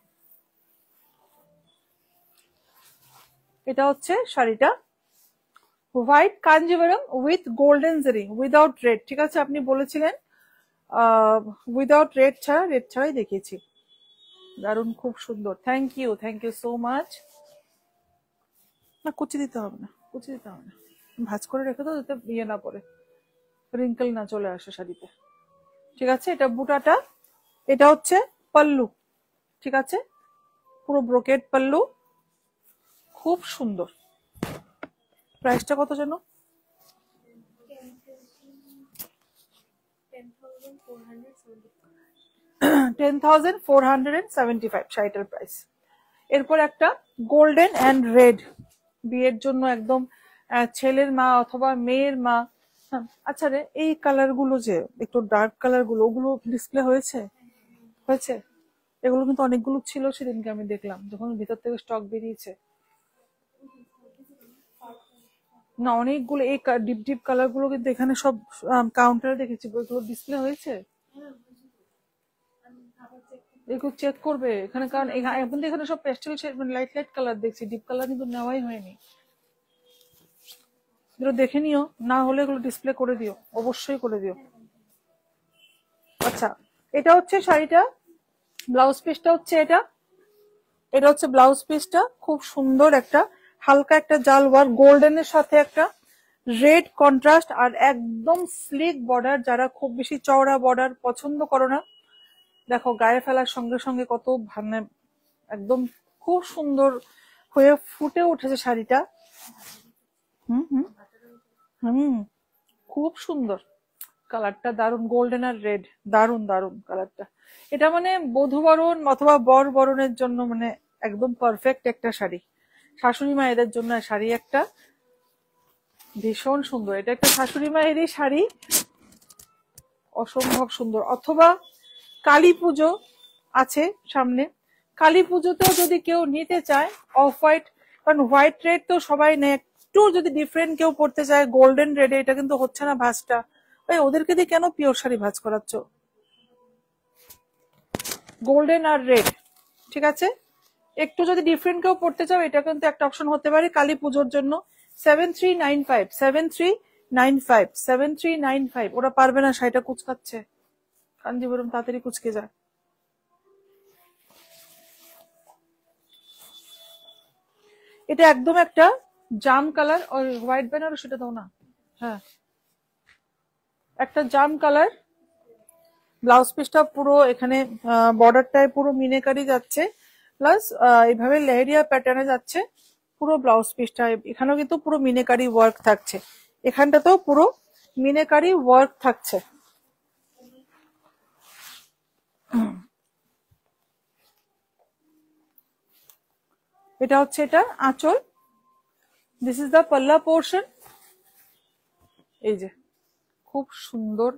এটা হচ্ছে শাড়িটা, হোয়াইট কাঞ্জিভরম উইথ গোল্ডেন জারি, উইদাউট রেড, ঠিক আছে, আপনি বলেছিলেন উইদাউট রেড ছাড়া, রেড ছাড়াই দেখিয়েছি। দারুণ, খুব সুন্দর, থ্যাংক ইউ সো মাচ। না কুচি দিতে হবে না, কুচি দিতে হবে না, ভাঁজ করে রেখে দাও যাতে ইয়ে না পড়ে, রিঙ্কেল না চলে আসে শাড়িতে, ঠিক আছে। এটা বুটাটা, এটা হচ্ছে পাল্লু, ঠিক আছে, পুরো ব্রোকেড পাল্লু, খুব সুন্দর। প্রাইসটা কত যেন? 10,475 শাড়িটার প্রাইস। এরপর একটা গোল্ডেন অ্যান্ড রেড, বিয়ের জন্য একদম ছেলের মা অথবা মেয়ের মা। আচ্ছা রে, এই কালার গুলো যে একটু ডার্ক কালার গুলো, ওগুলো ডিসপ্লে হয়েছে? হয়েছে, এগুলো কিন্তু অনেকগুলো ছিল সেদিনকে আমি দেখলাম যখন ভিতর থেকে স্টক বেরিয়েছে। না অনেকগুলো এই ডিপ ডিপ কালার গুলো কিন্তু এখানে সব কাউন্টারে দেখেছি, ওগুলো ডিসপ্লে হয়েছে, এগুলো চেক করবে এখানে, কারণ এখন তো এখানে সব পেস্টেল লাইট লাইট কালার দেখছি, ডিপ কালার কিন্তু নেওয়াই হয়নি। এগুলো দেখে নিও, না হলে এগুলো ডিসপ্লে করে দিও, অবশ্যই করে দিও। আচ্ছা, এটা হচ্ছে শাড়িটা, ব্লাউজ পিসটা হচ্ছে এটা, এটা হচ্ছে ব্লাউজ পিসটা, খুব সুন্দর একটা হালকা একটা জাল ওয়ার্ক, গোল্ডেনের সাথে একটা রেড কন্ট্রাস্ট, আর একদম স্লিক বর্ডার। যারা খুব বেশি চওড়া বর্ডার পছন্দ করো না, দেখো গায়ে ফেলার সঙ্গে সঙ্গে কত মানে একদম খুব সুন্দর হয়ে ফুটে উঠেছে শাড়িটা। হুম হুম হুম, খুব সুন্দর কালারটা, দারুন, গোল্ডেন আর রেড, দারুন দারুন কালারটা। এটা মানে বধূবরণ অথবা বর বরণের জন্য মানে একদম পারফেক্ট একটা শাড়ি, শাশুড়ি মায়েদের জন্য শাড়ি একটা ভীষণ সুন্দর। এটা একটা শাশুড়ি মায়েরই শাড়ি, অসম্ভব সুন্দর। অথবা কালী পুজো আছে সামনে, কালী পুজোতেও যদি কেউ নিতে চায় অফ হোয়াইট, কারণ হোয়াইট রেড তো সবাই নেয়, একটু যদি ডিফারেন্ট কেউ পড়তে চায় গোল্ডেন রেডে, এটা কিন্তু হচ্ছে না ভাঁজটা, ভাই ওদেরকে দিয়ে কেন পিওর শাড়ি ভাঁজ করাচ্ছ? গোল্ডেন আর রেড, ঠিক আছে, একটু যদি ডিফারেন্ট কেউ পড়তে চাও এটা কিন্তু একটা অপশন হতে পারে কালী পুজোর জন্য। 7395 7395 7395, ওরা পারবে না, শাড়িটা কুচকাচ্ছে, কাঞ্জিবরম তাড়াতাড়ি কুচকে যায়। এটা একদম একটা জাম কালার, ওই হোয়াইট বেনারসিটা দাও না। হ্যাঁ, একটা জাম কালার। ব্লাউজ পিসটা পুরো এখানে বর্ডারটায় পুরো মিনেকারি যাচ্ছে, প্লাস এইভাবে লেহেরিয়া প্যাটার্নে যাচ্ছে পুরো ব্লাউজ পিসটা। এখানেও কিন্তু পুরো মিনেকারি ওয়ার্ক থাকছে, এখানটাতেও পুরো মিনেকারি ওয়ার্ক থাকছে। এটা হচ্ছে এটা আঁচল, দিস ইজ দ্য পাল্লা পোর্শন। এই যে খুব সুন্দর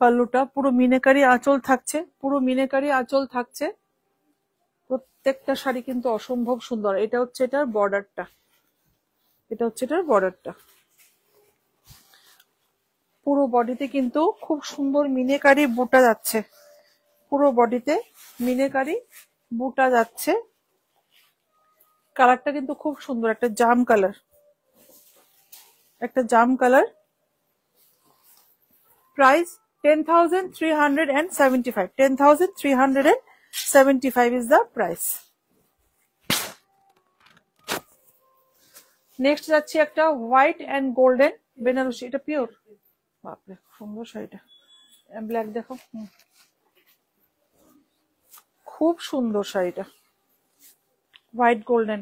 পাল্লুটা, পুরো মিনেকারি আঁচল থাকছে, পুরো মিনেকারি আঁচল থাকছে। প্রত্যেকটা শাড়ি কিন্তু অসম্ভব সুন্দর। এটা হচ্ছে এটার বর্ডারটা, এটা হচ্ছে এটার বর্ডারটা। পুরো বডিতে কিন্তু খুব সুন্দর মিনেকারি বুটা যাচ্ছে, পুরো বডিতে মিনেকারি বুটা যাচ্ছে। কালারটা কিন্তু খুব সুন্দর, একটা জাম কালার, একটা জাম colour. Price 10,375, 10,375 is the price. Next যাচ্ছি একটা হোয়াইট এন্ড গোল্ডেন বেনারসি, এটা পিওর। বাপরে সুন্দর শাড়িটা, ব্ল্যাক দেখো, খুব সুন্দর শাড়িটা। হোয়াইট গোল্ডেন,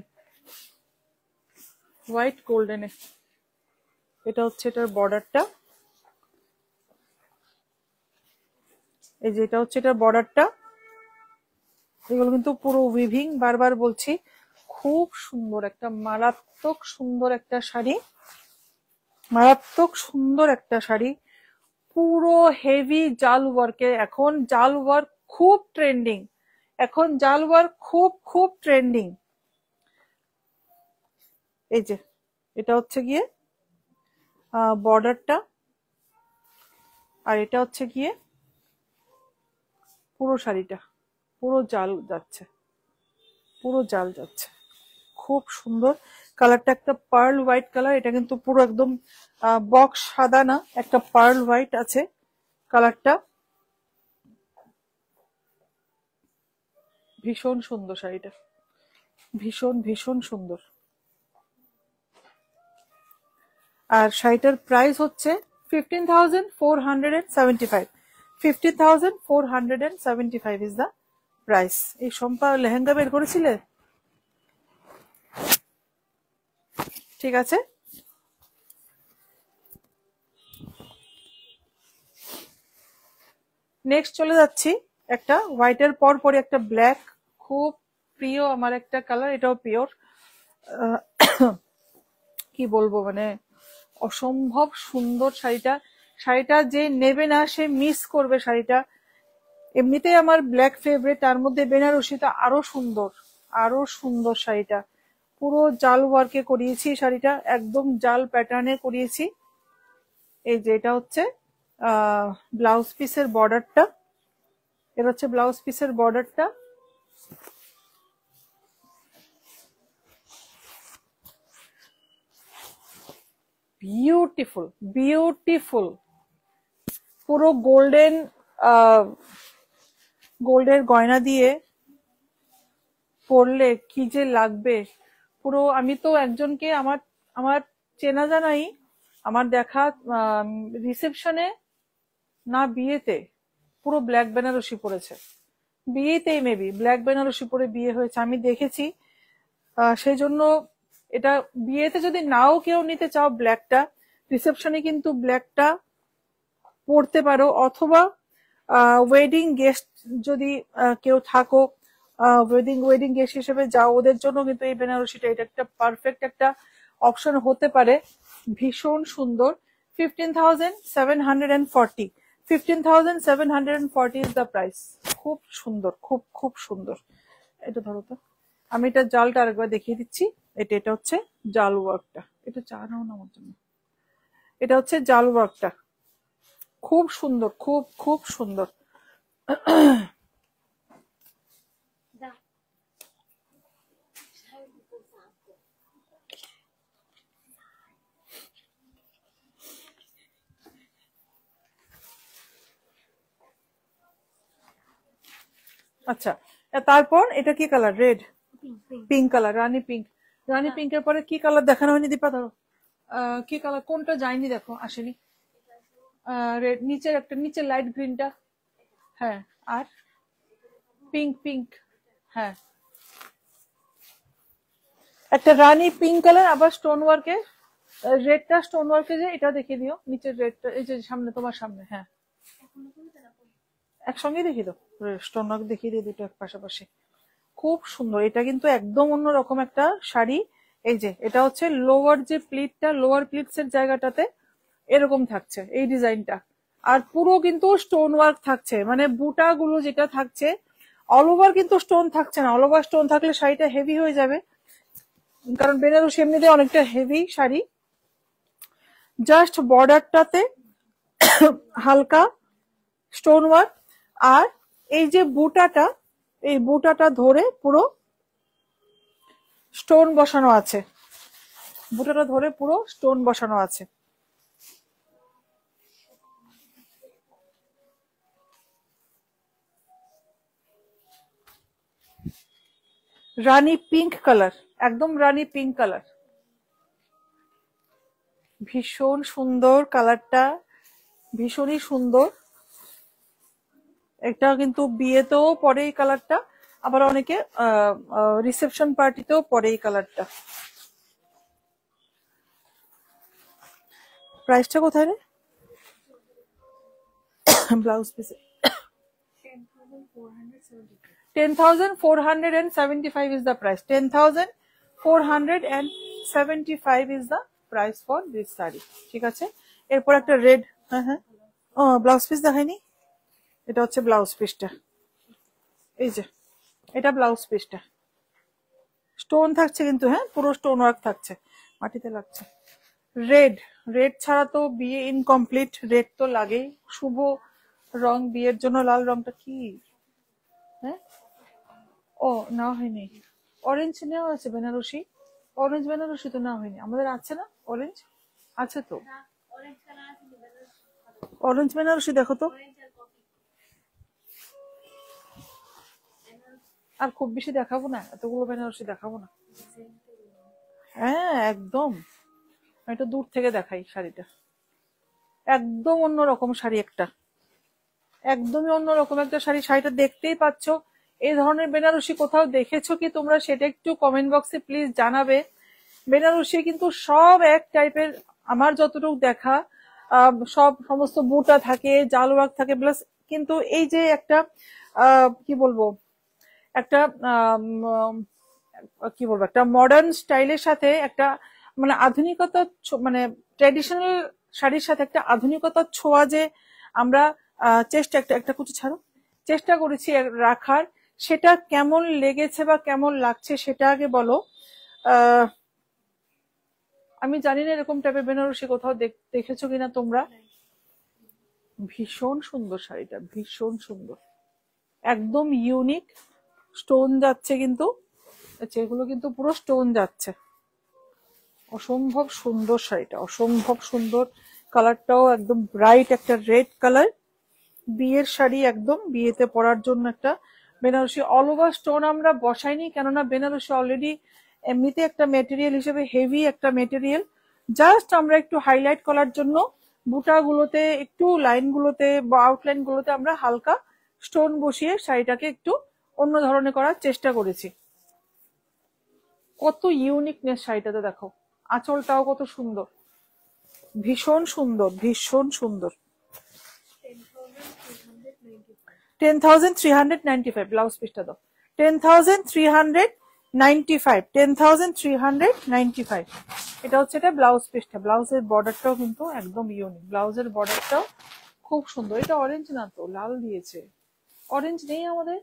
হোয়াইট গোল্ডেনে। এটা হচ্ছে এটার বর্ডারটা, এই যে এটা হচ্ছে এটার বর্ডারটা। এগুলো কিন্তু পুরো উইভিং, বারবার বলছি, খুব সুন্দর একটা মারাত্মক সুন্দর একটা শাড়ি, মারাত্মক সুন্দর একটা শাড়ি। পুরো হেভি জাল ওয়ার্কে, এখন জাল ওয়ার্ক খুব ট্রেন্ডিং, এখন জাল ওয়ার্ক খুব খুব ট্রেন্ডিং। এই যে এটা হচ্ছে গিয়ে বর্ডারটা, আর এটা হচ্ছে গিয়ে পুরো শাড়িটা, পুরো জাল যাচ্ছে, পুরো জাল যাচ্ছে, খুব সুন্দর। কালারটা একটা পার্ল হোয়াইট কালার, এটা কিন্তু পুরো একদম বক্স সাদা না, একটা পার্ল হোয়াইট আছে কালারটা। ভীষণ সুন্দর শাড়িটা, ভীষণ ভীষণ সুন্দর। আর শাড়িটার প্রাইস হচ্ছে 15,475, 15,475 ইজ দ্য প্রাইস। এই সম্পা লেহেঙ্গা বের করেছিলে, ঠিক আছে। নেক্সট চলে যাচ্ছি একটা হোয়াইটের পর পরে একটা ব্ল্যাক, খুব প্রিয় আমার একটা কালার, এটাও পিওর। কি বলবো, মানে অসম্ভব সুন্দর শাড়িটা। শাড়িটা যে নেবে না সে মিস করবে শাড়িটা। এমনিতেই আমার ব্ল্যাক ফেভারিট, তার মধ্যে বেনারসিটা আরো সুন্দর, আরো সুন্দর শাড়িটা। পুরো জাল ওয়ার্কে করিয়েছি শাড়িটা, একদম জাল প্যাটার্নে করিয়েছি। এই যে এটা হচ্ছে ব্লাউজ পিসের বর্ডারটা, এটা হচ্ছে ব্লাউজ পিসের বর্ডারটা। বিউটিফুল বিউটিফুল, পুরো গোল্ডেন গোল্ডের গয়না দিয়ে পরলে কি যে লাগবে। পুরো আমি তো একজনকে, আমার আমার চেনা জানাই, আমার দেখা রিসেপশনে না বিয়েতে পুরো ব্ল্যাক বেনারসি পরেছে, বিয়েতেই মেবি ব্ল্যাক বেনারসি পরে বিয়ে হয়েছে, আমি দেখেছি। সেই জন্য এটা বিয়েতে যদি নাও কেউ নিতে চাও ব্ল্যাকটা, রিসেপশনে কিন্তু ব্ল্যাকটা পরতে পারো, অথবা ওয়েডিং গেস্ট যদি কেউ থাকো, ওয়েডিং গেস্ট হিসেবে যাও, ওদের জন্য কিন্তু এই বেনারসিটা, এটা একটা পারফেক্ট একটা অপশন হতে পারে। ভীষণ সুন্দর। 15,740, 15,740 ইজ দ্য প্রাইস। খুব সুন্দর, খুব খুব সুন্দর। এটা ধরো তো, আমি এটা জালটা আরেকবার দেখিয়ে দিচ্ছি। এটা এটা হচ্ছে জাল ওয়ার্কটা, এটা চা নাও না আমার জন্য। এটা হচ্ছে জাল ওয়ার্কটা, খুব সুন্দর, খুব খুব সুন্দর। আচ্ছা, তারপর এটা কি কালার? রেড, পিঙ্ক কালার, রানী পিঙ্ক। রানী পিঙ্কের পরে কি কালার দেখানো হয়নি দীপা? ধরো কি কালার, কোনটা যায়নি দেখো, আসেনি। রেড, নিচের একটা, নিচের লাইট গ্রিনটা, হ্যাঁ। আর পিঙ্ক পিঙ্ক, হ্যাঁ একটা রানী পিঙ্ক কালার, আবার স্টোন ওয়ার্কে রেডটা, স্টোন ওয়ার্কে যে এটা দেখিয়ে দিও, নিচের রেডটা এই যে সামনে, তোমার সামনে, হ্যাঁ একসঙ্গে দেখিয়ে দাও, স্টোন ওয়ার্ক দেখিয়ে দিও দুটো এক পাশাপাশি। খুব সুন্দর, এটা কিন্তু একদম অন্যরকম একটা শাড়ি। এই যে এটা হচ্ছে লোয়ার যে প্লিটটা, লোয়ার প্লিটস এর জায়গাটাতে এরকম থাকছে এই ডিজাইনটা, আর পুরো কিন্তু স্টোন ওয়ার্ক থাকছে, মানে বুটা গুলো যেটা থাকছে অল ওভার কিন্তু স্টোন থাকছে না। অল ওভার স্টোন থাকলে শাড়িটা হেভি হয়ে যাবে, কারণ বেনারসি এমনিতে অনেকটা হেভি শাড়ি। জাস্ট বর্ডারটাতে হালকা স্টোন ওয়ার্ক, আর এই যে বুটাটা, এই বুটাটা ধরে পুরো স্টোন বসানো আছে, বুটাটা ধরে পুরো স্টোন বসানো আছে। রানী পিঙ্ক কালার, একদম রানী পিঙ্ক কালার, ভীষণ সুন্দর কালারটা, ভীষণই সুন্দর। এটা কিন্তু বিয়েতেও পরে এই কালারটা, আবার অনেকে রিসেপশন পার্টিতেও পরে এই কালারটা। প্রাইসটা কোথায় রে? ব্লাউজ পিসে 10,475 is the price. 10,475 is the price for this saree. ঠিক আছে, এরপর একটা রেড, হ্যাঁ হ্যাঁ, ও ব্লাউজ পিস দেখায়নি, এটা হচ্ছে ব্লাউজ পিসটা, এই যে এটা ব্লাউজ পিসটা, স্টোন থাকছে কিন্তু, হ্যাঁ পুরো স্টোন ওয়ার্ক থাকছে, মাটিতে লাগছে। রেড, রেড ছাড়া তো বিয়ে ইনকমপ্লিট, রেড তো লাগেই, শুভ রং বিয়ের জন্য। লাল রংটা কি, হ্যাঁ ও নেওয়া হয়নি, অরেঞ্জ নেওয়া আছে বেনারসি, অরেঞ্জ বেনারসি তো নেওয়া হয়নি আমাদের, আছে না অরেঞ্জ? আছে তো অরেঞ্জ বেনারসি, দেখো তো। আর খুব বেশি দেখাবো না, এতগুলো বেনারসি দেখাবো না। হ্যাঁ একদম, এটা দূর থেকে দেখাই শাড়িটা, একদম অন্যরকম শাড়ি একটা, একদমই অন্যরকম একটা শাড়ি। শাড়িটা দেখতেই পাচ্ছ। এই ধরনের বেনারসি কোথাও দেখেছো কি তোমরা, সেটা একটু কমেন্ট বক্সে প্লিজ জানাবে। বেনারসি কিন্তু সব এক টাইপের, আমার যতটুকু দেখা, সব সমস্ত বুটা থাকে, জাল ওয়ার্ক থাকে, প্লাস কিন্তু এই যে একটা কি বলবো, একটা কি বলবো, একটা মডার্ন স্টাইলের সাথে একটা মানে আধুনিকতা, মানে ট্রেডিশনাল শাড়ির সাথে একটা আধুনিকতার ছোঁয়া যে আমরা চেষ্টা, একটা একটা কুচি ছাড়ো, চেষ্টা করেছি রাখার, সেটা কেমন লেগেছে বা কেমন লাগছে সেটা আগে বলো। আমি জানি না এরকম টাইপের বেনারসি কোথাও দেখেছো কিনা তোমরা। ভীষণ সুন্দর শাড়িটা, ভীষণ সুন্দর, একদম ইউনিক, স্টোন যাচ্ছে কিন্তু, যেগুলো কিন্তু পুরো স্টোন যাচ্ছে, অসম্ভব সুন্দর শাড়িটা, অসম্ভব সুন্দর। কালারটাও একদম ব্রাইট একটা রেড কালার, বিয়ের শাড়ি, একদম বিয়েতে পরার জন্য একটা বেনারসি। অল ওভার স্টোন আমরা বসাইনি, কেননা বেনারসি অলরেডি এমনিতে একটা মেটেরিয়াল হিসেবে হেভি একটা মেটেরিয়াল, জাস্ট আমরা একটু হাইলাইট করার জন্য বুটাগুলোতে, একটু লাইনগুলোতে বা আউটলাইন গুলোতে আমরা হালকা স্টোন বসিয়ে শাড়িটাকে একটু অন্য ধরনের করার চেষ্টা করেছি। কত ইউনিকনেস শাড়িটাতে দেখো, আঁচলটাও কত সুন্দর, ভীষণ সুন্দর, ভীষণ সুন্দর। 10,395 ব্লাউজ পিসটা দাও, 10,395, 10,395, এটা হচ্ছে এটা ব্লাউজ পিসটা। ব্লাউজের বর্ডারটাও কিন্তু একদম ইউনিক, ব্লাউজের বর্ডারটাও খুব সুন্দর। এটা অরেঞ্জ না তো, লাল দিয়েছে, অরেঞ্জ নেই আমাদের,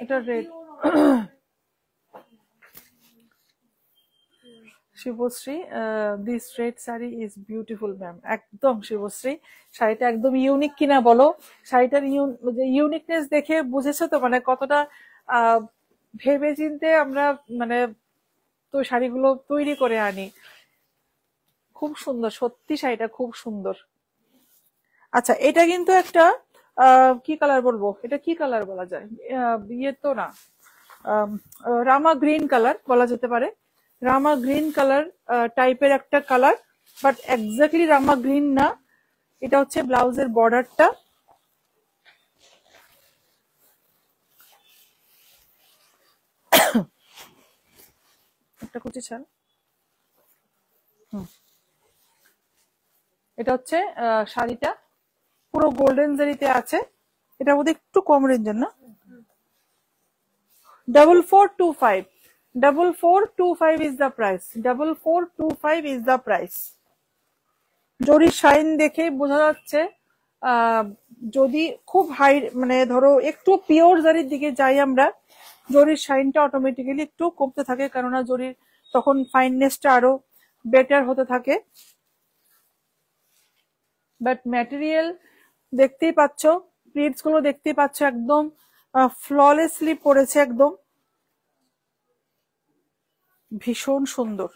এটা red. Shivshri, this red sari is beautiful ma'am. একদম শিবশ্রী, শাড়িটা একদম ইউনিক কিনা বলো, শাড়িটার ইউনিকনেস দেখে বুঝেছো তো, মানে কতটা ভেবে চিনতে আমরা মানে তো শাড়িগুলো তৈরি করে আনি। খুব সুন্দর সত্যি, শাড়িটা খুব সুন্দর। আচ্ছা, এটা কিন্তু একটা কি কালার বলবো, এটা কি কালার বলা যায়, ইয়ে তো না, রামা গ্রিন কালার বলা যেতে পারে। রামা গ্রিন কালার টাইপের একটা colour, but exactly Rama green না। এটা হচ্ছে ব্লাউজের বর্ডারটা। একটা কুচি ছাড়। এটা হচ্ছে শাড়িটা পুরো গোল্ডেন জারিতে আছে। এটা বোধহয় একটু কম রেঞ্জের না, 4425, 4425 is the price, 4425 is the price। জরির শাইন দেখে বোঝা যাচ্ছে যদি খুব হাই মানে ধরো একটু পিওর জারির দিকে যাই আমরা, জরির শাইনটা অটোমেটিক্যালি একটু কমতে থাকে, কেননা জরির তখন ফাইননেসটা আরো বেটার হতে থাকে। বাট ম্যাটেরিয়াল দেখতেই পাচ্ছ, প্লিটস গুলো দেখতেই পাচ্ছ, একদম ফ্ললেসলি পড়েছে, একদম ভীষণ সুন্দর।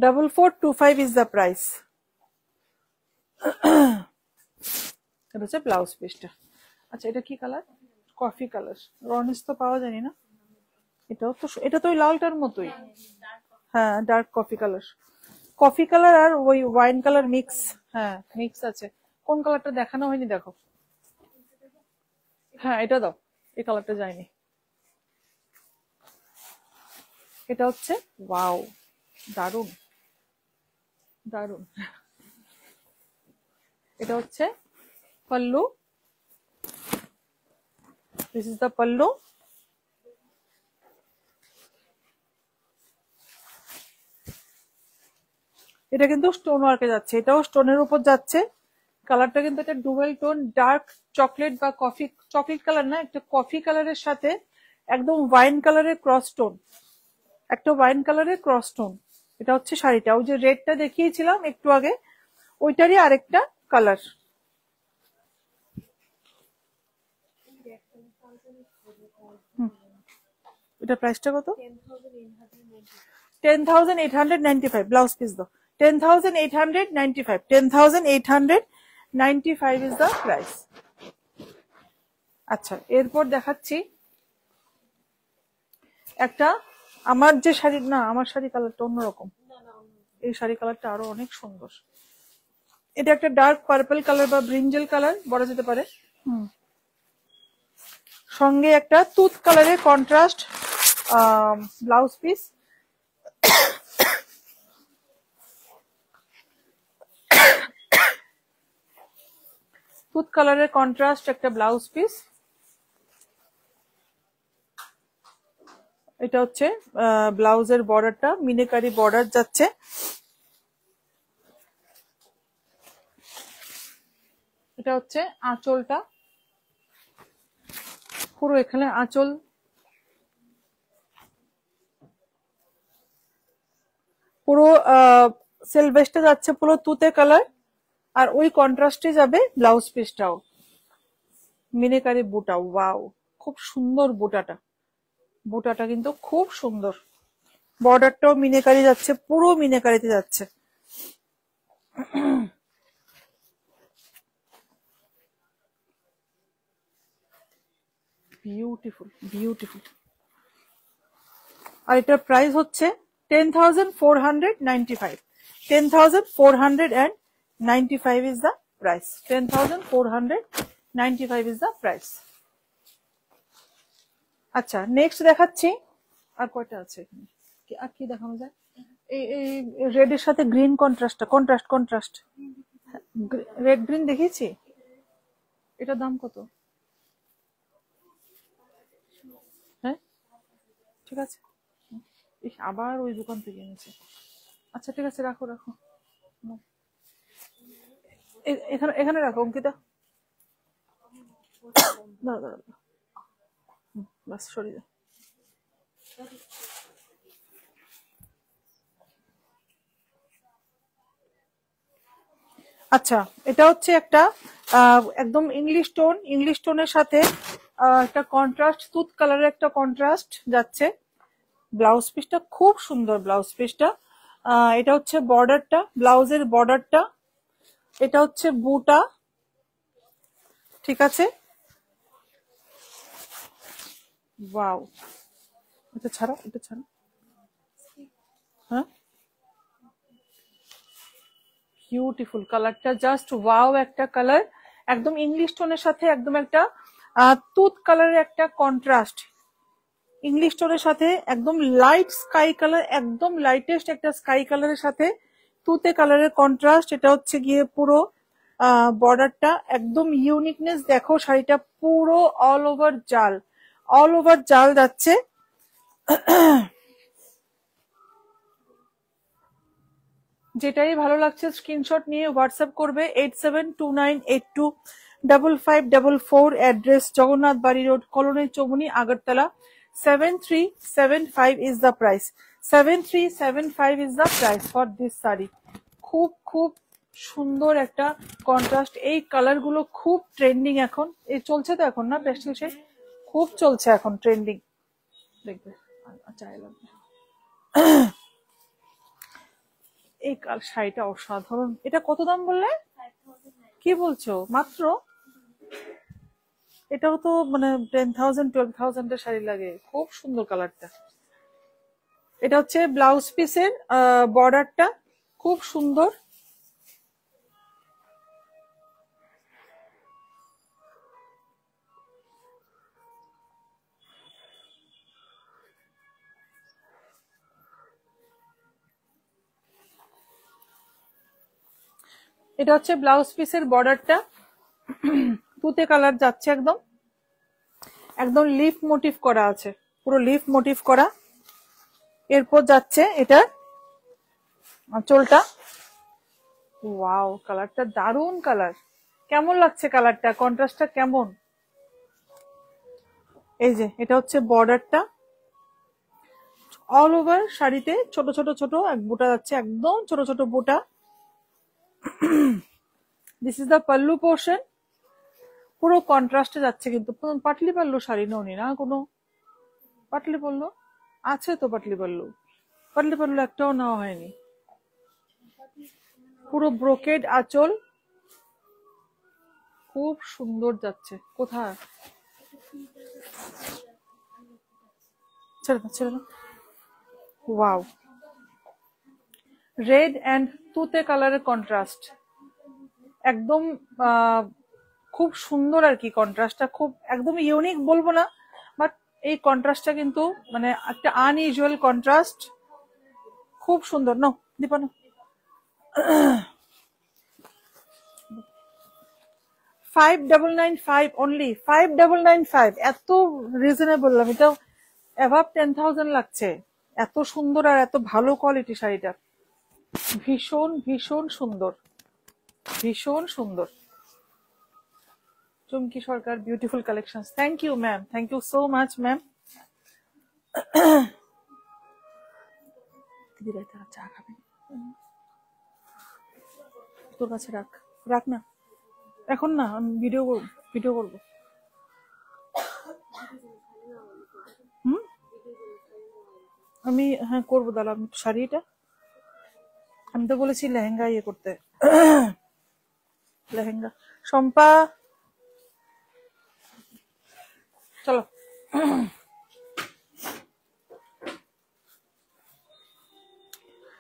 4425 is the price। এটা হচ্ছে ব্লাউজ পিসটা। আচ্ছা এটা কি কালার, কফি কালার, রনিস তো পাওয়া যায়নি না, এটা তো ওই লালটার মতোই, হ্যাঁ dark coffee colour, coffee colour আর ওই ওয়াইন কালার মিক্স, হ্যাঁ মিক্স আছে। কোন কালারটা দেখানো হয়নি দেখো, হ্যাঁ এটা দাও, এই কালারটা যায়নি। এটা হচ্ছে ওয়াও, দারুন দারুন। এটা হচ্ছে pallu, this is the pallu. এটা কিন্তু স্টোন ওয়ার্কে যাচ্ছে, এটাও স্টোনের উপর যাচ্ছে। কালারটা কিন্তু একটা ডুয়েল টোন, ডার্ক চকলেট বা কফি, চকলেট কালার না, একটা কফি কালারের সাথে একদম ওয়াইন কালারের ক্রস টোন, একটা ওয়াইন কালারের ক্রস টোন। এটা হচ্ছে শাড়িটা, ওই যে রেডটা দেখিয়েছিলাম একটু আগে, ওইটারই আরেকটা কালার। এটা প্রাইসটা কত, 10,895, ব্লাউজ পিস দাও, 10,895, 10,895 is the price। আচ্ছা এরপর দেখাচ্ছি একটা, আমার যে শাড়ি না, আমার শাড়ি কালারটা অন্যরকম, এই শাড়ি কালারটা আরো অনেক সুন্দর। এটা একটা ডার্ক পার্পল কালার বা ব্রিঞ্জেল কালার বলা যেতে পারে, সঙ্গে একটা তুত কালারের কন্ট্রাস্ট ব্লাউজ পিস। তুত কালারের কন্ট্রাস্ট একটা ব্লাউজ পিস। এটা হচ্ছে ব্লাউজের বর্ডারটা, মিনেকারি বর্ডার যাচ্ছে। এটা হচ্ছে আঁচলটা, পুরো এখানে আঁচল, পুরো সেলভেস্টে যাচ্ছে পুরো তুতে কালার, আর ওই কন্ট্রাস্টে যাবে ব্লাউজ পিসটাও, মিনেকারি বুটা। ওয়াও খুব সুন্দর বুটাটা, বুটাটা কিন্তু খুব সুন্দর। বর্ডারটাও মিনেকারি যাচ্ছে, পুরো মিনেকারিতে যাচ্ছে। Beautiful beautiful. আর এটার প্রাইস হচ্ছে 10,495, 10,495 is the price, 10,495 is the price। আচ্ছা নেক্সট দেখাচ্ছি, আর কয়টা আছে এখানে, আর কি দেখানো যায়, এই রেড এর সাথে গ্রিন কন্ট্রাস্টটা, কন্ট্রাস্ট কন্ট্রাস্ট, রেড গ্রিন দেখিয়েছি। এটার দাম কত, হ্যাঁ ঠিক আছে, আবার ওই দোকান থেকে এনেছে। আচ্ছা ঠিক আছে রাখো রাখো, এখানে এখানে রাখো অঙ্কিতা, দাঁড়া দাঁড়া, বাস সরিয়ে দাও। আচ্ছা এটা হচ্ছে একটা একদম ইংলিশ টোন, ইংলিশ টোনের সাথে একটা কন্ট্রাস্ট, তুত কালারের একটা কন্ট্রাস্ট যাচ্ছে। ব্লাউজ পিসটা খুব সুন্দর, ব্লাউজ পিসটা। এটা হচ্ছে বর্ডারটা, ব্লাউজের বর্ডারটা। এটা হচ্ছে বুটা, ঠিক আছে, ওয়াও, এটা ছাড়া, এটা ছাড়া, হ্যাঁ বিউটিফুল কালারটা, জাস্ট ওয়াও একটা কালার, একদম ইংলিশ টোনের সাথে একদম একটা তুত কালারের একটা কন্ট্রাস্ট, ইংলিশ টোনের সাথে একদম লাইট স্কাই কালার, একদম লাইটেস্ট একটা স্কাই কালারের সাথে তুতে কালারের কন্ট্রাস্ট। এটা হচ্ছে গিয়ে পুরো বর্ডারটা একদম ইউনিকনেস, দেখো শাড়িটা পুরো অল ওভার জাল, অল ওভার জাল যাচ্ছে। যেটাই ভালো লাগছে স্ক্রিনশট নিয়ে হোয়াটসঅ্যাপ করবে 8729825544, অ্যাড্রেস জগন্নাথ বাড়ি road, colony Chowmuhani, Agartala. 7375 is the price, 7375 is the price for this sari. খুব খুব সুন্দর একটা কন্ট্রাস্ট, এই কালার গুলো খুব ট্রেন্ডিং এখন, এই চলছে তো এখন না পেস্টেল শেড, খুব চলছে এখন ট্রেন্ডিং, দেখবে চাই লাগবে। এই শাড়িটা অসাধারণ, এটা কত দাম বললে? কি বলছো, মাত্র? এটাও তো মানে 10,000 12,000 এর শাড়ি লাগে, খুব সুন্দর কালারটা। এটা হচ্ছে ব্লাউজ পিসের বর্ডারটা খুব সুন্দর, এটা হচ্ছে ব্লাউজ পিসের বর্ডারটা, তুতে কালার যাচ্ছে, একদম একদম লিফ মোটিভ করা আছে, পুরো লিফ মোটিভ করা। এরপর যাচ্ছে এটা আঁচলটা, ওয়াও কালারটা দারুন কালার, কেমন লাগছে কালারটা, কন্ট্রাস্টটা কেমন? এই যে এটা হচ্ছে বর্ডারটা, অল ওভার শাড়িতে ছোট ছোট ছোট এক বুটা যাচ্ছে, একদম ছোট ছোট বুটা। This is the pallu portion, পুরো কন্ট্রাস্টে যাচ্ছে, কিন্তু পাটলি পাল্লু শাড়ি ননি না কোনো, পাটলি পাল্লু আছে তো, পাটলি পাল্লু, পাটলি পাল্লু একটাও নেওয়া হয়নি, পুরো ব্রোকেড আঁচল, খুব সুন্দর যাচ্ছে। কোথায় ছেড়ে না, ছেড়ে না, ওয়াও, রেড অ্যান্ড তুতে কালারের কন্ট্রাস্ট, একদম খুব সুন্দর আর কি, কন্ট্রাস্টটা খুব একদম ইউনিক বলবো না, বাট এই কন্ট্রাস্টটা কিন্তু মানে একটা আনইউজুয়াল কন্ট্রাস্ট, খুব সুন্দর। নো দীপানো, 5995 অনলি, 5995, এত রিজনেবল, আমি তো অ্যাভাব 10,000 লাগছে, এত সুন্দর আর এত ভালো কোয়ালিটি শাড়িটা, ভীষণ ভীষণ সুন্দর, ভীষণ সুন্দর। Chumki Sarkar, beautiful collection, thank you ma'am, thank you so much ma'am. দিদি চা খাবে, তোর কাছে রাখ, রাখ না এখন না, আমি ভিডিও করবো, ভিডিও করবো। আমি হ্যাঁ করবো, দাঁড়া আমি শাড়িটা, আমি তো বলেছি লেহেঙ্গা ইয়ে করতে, লেহেঙ্গা। শম্পা চলো,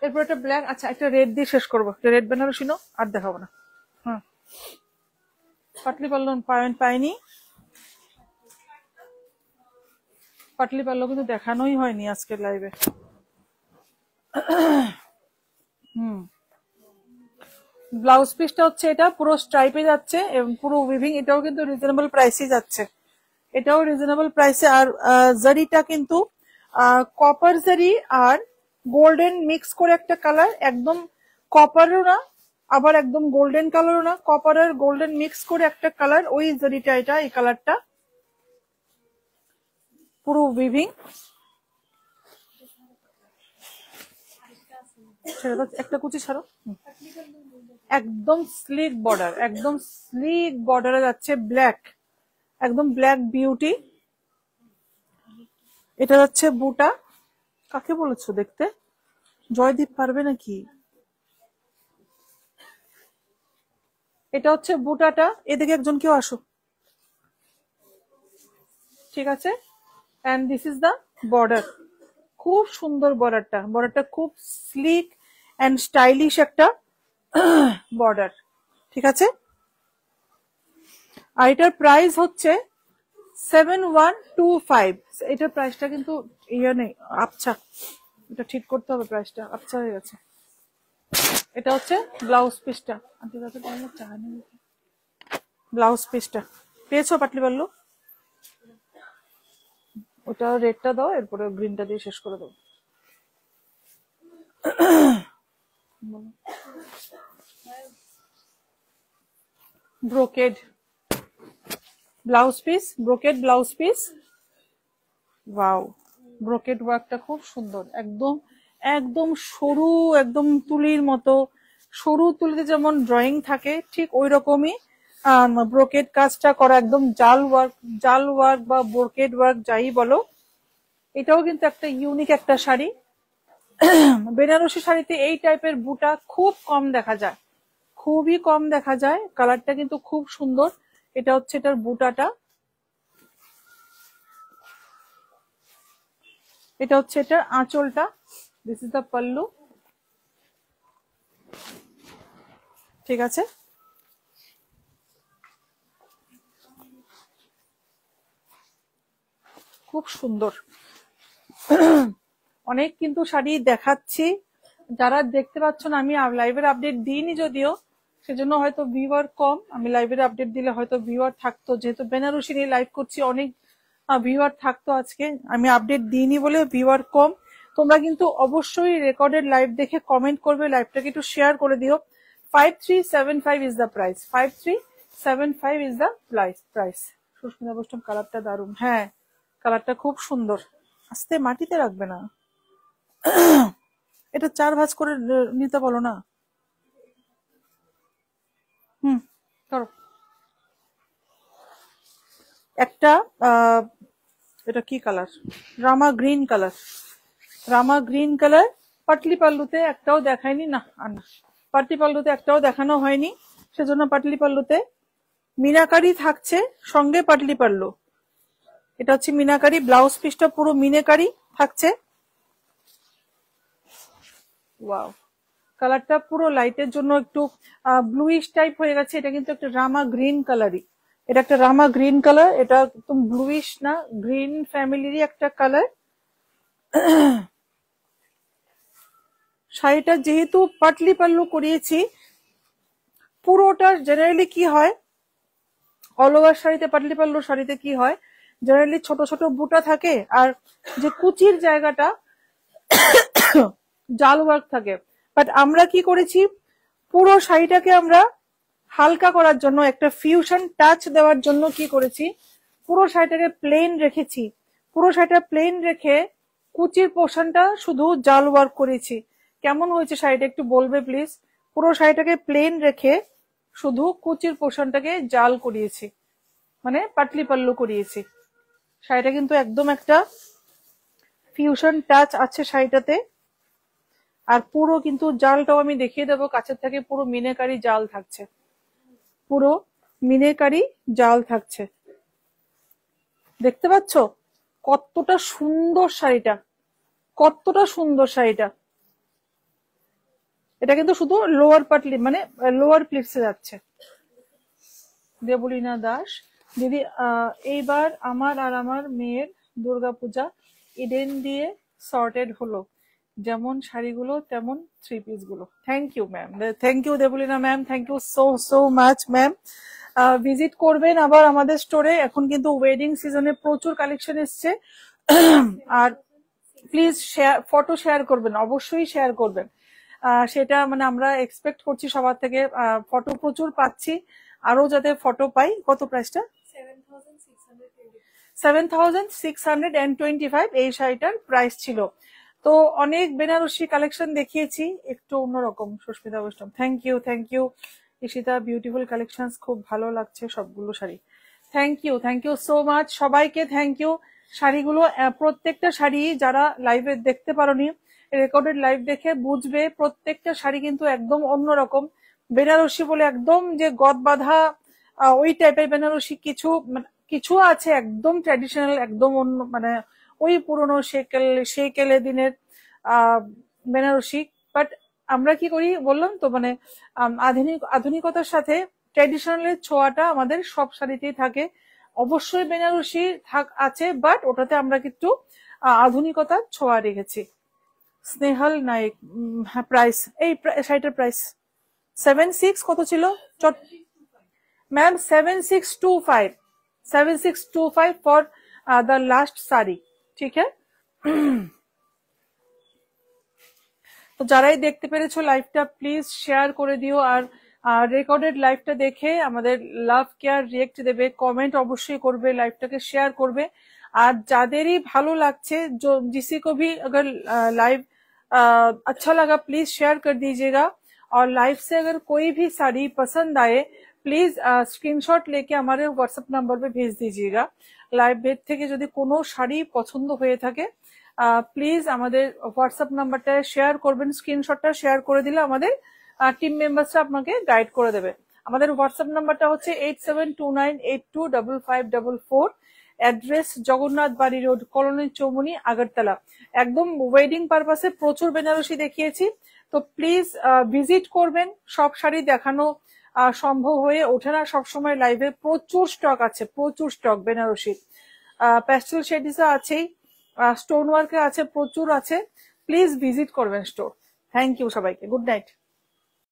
এরপর একটা ব্ল্যাক, আচ্ছা একটা রেড দিয়ে শেষ করবো, রেড বেনারসি নো আর দেখাবো না। হ্যাঁ পাটলি পাল্লু পাইনি, পাটলি পাল্লু কিন্তু দেখানোই হয়নি আজকের লাইভে। ব্লাউজ পিসটা হচ্ছে এটা পুরো স্ট্রাইপে যাচ্ছে এবং পুরো উইভিং, এটাও কিন্তু রিজনেবল প্রাইসে যাচ্ছে, এটাও রিজনেবল প্রাইসে। আর জারিটা কিন্তু কপার জারি আর গোল্ডেন মিক্স করে একটা কালার, একদম কপারও না আবার একদম গোল্ডেন কালারও না, কপার আর গোল্ডেন মিক্স করে একটা কালার, ওই জারিটা এটা, এই কালারটা পুরো উইভিং। একটা কুচি ছাড়ো, একদম স্লিক বর্ডার, একদম স্লিক বর্ডারে যাচ্ছে, ব্ল্যাক, একদম ব্ল্যাক বিউটি। এটা যাচ্ছে বুটা, কাকে বলেছো দেখতে, জয়দীপ পারবে নাকি? এটা হচ্ছে বুটাটা, এদিকে একজন কেউ আসো, ঠিক আছে, and this is the border. খুব সুন্দর বর্ডারটা খুব স্লিক অ্যান্ড স্টাইলিশ একটা বর্ডার। ঠিক আছে, আর এটার প্রাইস হচ্ছে 7125। এটার প্রাইসটা কিন্তু ইয়ে নেই, আচ্ছা এটা ঠিক করতে হবে, প্রাইসটা আচ্ছা হয়ে গেছে। এটা হচ্ছে ব্লাউজ পিসটা, ব্লাউজ পিসটা পেয়েছো পাটলি পাল্লু? ওটা রেডটা দাও, এরপরে গ্রিনটা দিয়ে শেষ করে দাও। Brocade blouse piece, brocade blouse piece. Wow, brocade ওয়ার্কটা খুব সুন্দর, একদম একদম সরু, একদম তুলির মতো। সরু তুলিতে যেমন ড্রয়িং থাকে ঠিক ওই রকমই ব্রোকেড কাজটা করা, একদম জাল ওয়ার্ক বা ব্রোকেড ওয়ার্ক যাই বলো। এটাও কিন্তু একটা ইউনিক একটা শাড়ি। বেনারসি শাড়িতে এই টাইপের বুটা খুব কম দেখা যায়, খুবই কম দেখা যায়। কালারটা কিন্তু খুব সুন্দর। এটা হচ্ছে এটার বুটাটা, এটা হচ্ছে এটার আঁচলটা। This is the pallu. ঠিক আছে, খুব সুন্দর। অনেক কিন্তু শাড়ি দেখাচ্ছি, যারা দেখতে পাচ্ছ না, আমি লাইভের আপডেট দিইনি যদিও, সেজন্য হয়তো ভিউয়ার কম। আমি লাইভের আপডেট দিলে হয়তো ভিউয়ার থাকতো, যেহেতু বেনারসি নিয়ে লাইভ করছি অনেক ভিউয়ার থাকতো। আজকে আমি আপডেট দিইনি বলে ভিউয়ার কম। তোমরা কিন্তু অবশ্যই রেকর্ডেড লাইভ দেখে কমেন্ট করবে, লাইভটাকে একটু শেয়ার করে দিও। 5375 is the price, 5375 is the price. Sushmita Baishnab কালারটা দারুণ, হ্যাঁ কালারটা খুব সুন্দর। আস্তে, মাটিতে রাখবে না, এটা 4 ভাঁজ করে নিতে বলো না। করো একটা। এটা কি কালার? রামা গ্রিন কালার, রামা গ্রিন কালার। পাটলি পাল্লুতে একটাও দেখায়নি না, না পাটলি পাল্লুতে একটাও দেখানো হয়নি, সেজন্য পাটলি পাল্লুতে মিনাকারি থাকছে সঙ্গে পাটলি পাল্লু। এটা হচ্ছে মিনাকারি, ব্লাউজ পিসটা পুরো মিনাকারি থাকছে। ওয়াও, কালারটা পুরো লাইটের জন্য একটু ব্লুইশ টাইপ হয়ে গেছে। এটা কিন্তু একটা রামা গ্রিন কালারই, এটা একটা রামা গ্রিন কালার। এটা একদম ব্লুইশ না, গ্রিন ফ্যামিলিরই একটা কালার। শাড়িটা যেহেতু পাটলি পাল্লু করিয়েছি, পুরোটা জেনারেলি কি হয়, অল ওভার শাড়িতে, পাটলি পাল্লু শাড়িতে কি হয়, জেনারেলি ছোট ছোট বুটা থাকে, আর যে কুচির জায়গাটা জাল ওয়ার্ক থাকে। বাট আমরা কি করেছি, পুরো শাড়িটাকে আমরা হালকা করার জন্য, একটা ফিউশন টাচ দেওয়ার জন্য কি করেছি, পুরো শাড়িটাকে প্লেন রেখেছি। পুরো শাড়িটা প্লেন রেখে কুচির পোর্শনটা শুধু জাল ওয়ার্ক করেছি। কেমন হয়েছে শাড়িটা একটু বলবে প্লিজ? পুরো শাড়িটাকে প্লেন রেখে শুধু কুচির পোর্শনটাকে জাল করিয়েছি, মানে পাটলি পাল্লু করিয়েছি। শাড়িটা কিন্তু একদম একটা ফিউশন টাচ আছে শাড়িটাতে। আর পুরো কিন্তু জালটাও আমি দেখিয়ে দেবো কাছের থেকে, পুরো মিনাকারি জাল থাকছে, পুরো মিনাকারি জাল থাকছে। দেখতে পাচ্ছ কতটা সুন্দর শাড়িটা, কতটা সুন্দর শাড়িটা। এটা কিন্তু শুধু লোয়ার পাটলি, মানে লোয়ার প্লিটসে যাচ্ছে। দেবলীনা দাস দিদি, এইবার আমার আর আমার মেয়ের দুর্গাপূজা ইডেন দিয়ে সর্টেড হলো, যেমন শাড়িগুলো তেমন থ্রি পিস গুলো। Thank you ma'am, thank you Debalina ma'am, thank you so much ma'am. Visit করবেন আবার আমাদের স্টোরে। এখন কিন্তু ওয়েডিং সিজনে প্রচুর কালেকশন এসছে। আর প্লিজ ফটো শেয়ার করবেন, অবশ্যই শেয়ার করবেন। সেটা মানে আমরা এক্সপেক্ট করছি সবার থেকে, ফটো প্রচুর পাচ্ছি, আরো যাতে ফটো পাই। কত প্রাইসটা? 7625 এই শাড়িটার প্রাইস ছিল। তো অনেক বেনারসি কালেকশন দেখিয়েছি, একটু অন্যরকম। Sushmita Baishnab, thank you Ishita, beautiful collection, খুব ভালো লাগছে সবগুলো শাড়ি। থ্যাংক ইউ সো মাচ সবাইকে, থ্যাংক ইউ। শাড়িগুলো প্রত্যেকটা শাড়ি যারা লাইভে দেখতে পারোনি, রেকর্ডেড লাইভ দেখে বুঝবে, প্রত্যেকটা শাড়ি কিন্তু একদম অন্যরকম। বেনারসি বলে একদম যে গদ বাঁধা ওই টাইপের বেনারসি কিছু আছে একদম ট্র্যাডিশনাল, একদম অন্য, মানে ওই পুরনো সেকেলে দিনের বেনারসি। বাট আমরা কি করি বললাম তো, মানে আধুনিকতার সাথে ট্র্যাডিশনালের ছোঁয়াটা আমাদের সব শাড়িতেই থাকে। অবশ্যই বেনারসি আছে, বাট ওটাতে আমরা কিন্তু আধুনিকতার ছোঁয়া রেখেছি। স্নেহাল নায়ক, হ্যাঁ প্রাইস, এই শাড়িটার প্রাইস 7,600 কত ছিল ma'am? 7,625, 7,625 for the last sari, ঠিক হ্যাঁ। তো যারাই দেখতে পেরেছো লাইভটা প্লিজ শেয়ার করে দিও, আর রেকর্ডেড লাইভটা দেখে আমাদের লাভ কেয়ার রিয়েক্ট দেবে, কমেন্ট অবশ্যই করবে, লাইভটাকে শেয়ার করবে। আর যাদেরই ভালো লাগছে, जिसी को भी अगर लाइव अच्छा लगा प्लीज शेयर कर दीजिएगा। और लाइव से अगर कोई भी साड़ी पसंद आए प्लीज स्क्रीनशॉट लेके हमारे व्हाट्सएप नंबर पे भेज दीजिएगा। লাইভ বেড থেকে যদি কোনো শাড়ি পছন্দ হয়ে থাকে প্লিজ আমাদের হোয়াটসঅ্যাপ নাম্বারটা শেয়ার করবেন, স্ক্রিনশটটা শেয়ার করে দিলে আমাদের টিম মেম্বার্সরা আপনাকে গাইড করে দেবে। আমাদের হোয়াটসঅ্যাপ নাম্বারটা হচ্ছে 8729825544, অ্যাড্রেস জগন্নাথ বাড়ি রোড, কলোনি চৌমুনি, আগরতলা। একদম ওয়েডিং পারপাসে প্রচুর বেনারসি দেখিয়েছি, তো প্লিজ ভিজিট করবেন। সব শাড়ি দেখানো সম্ভব হয়ে ওঠে না সবসময় লাইভে, প্রচুর স্টক আছে, প্রচুর স্টক বেনারসির। প্যাস্টেল শেডিসও আছেই, স্টোন ওয়ার্কে আছে, প্রচুর আছে। প্লিজ ভিজিট করবেন স্টোর। থ্যাংক ইউ সবাইকে, গুড নাইট।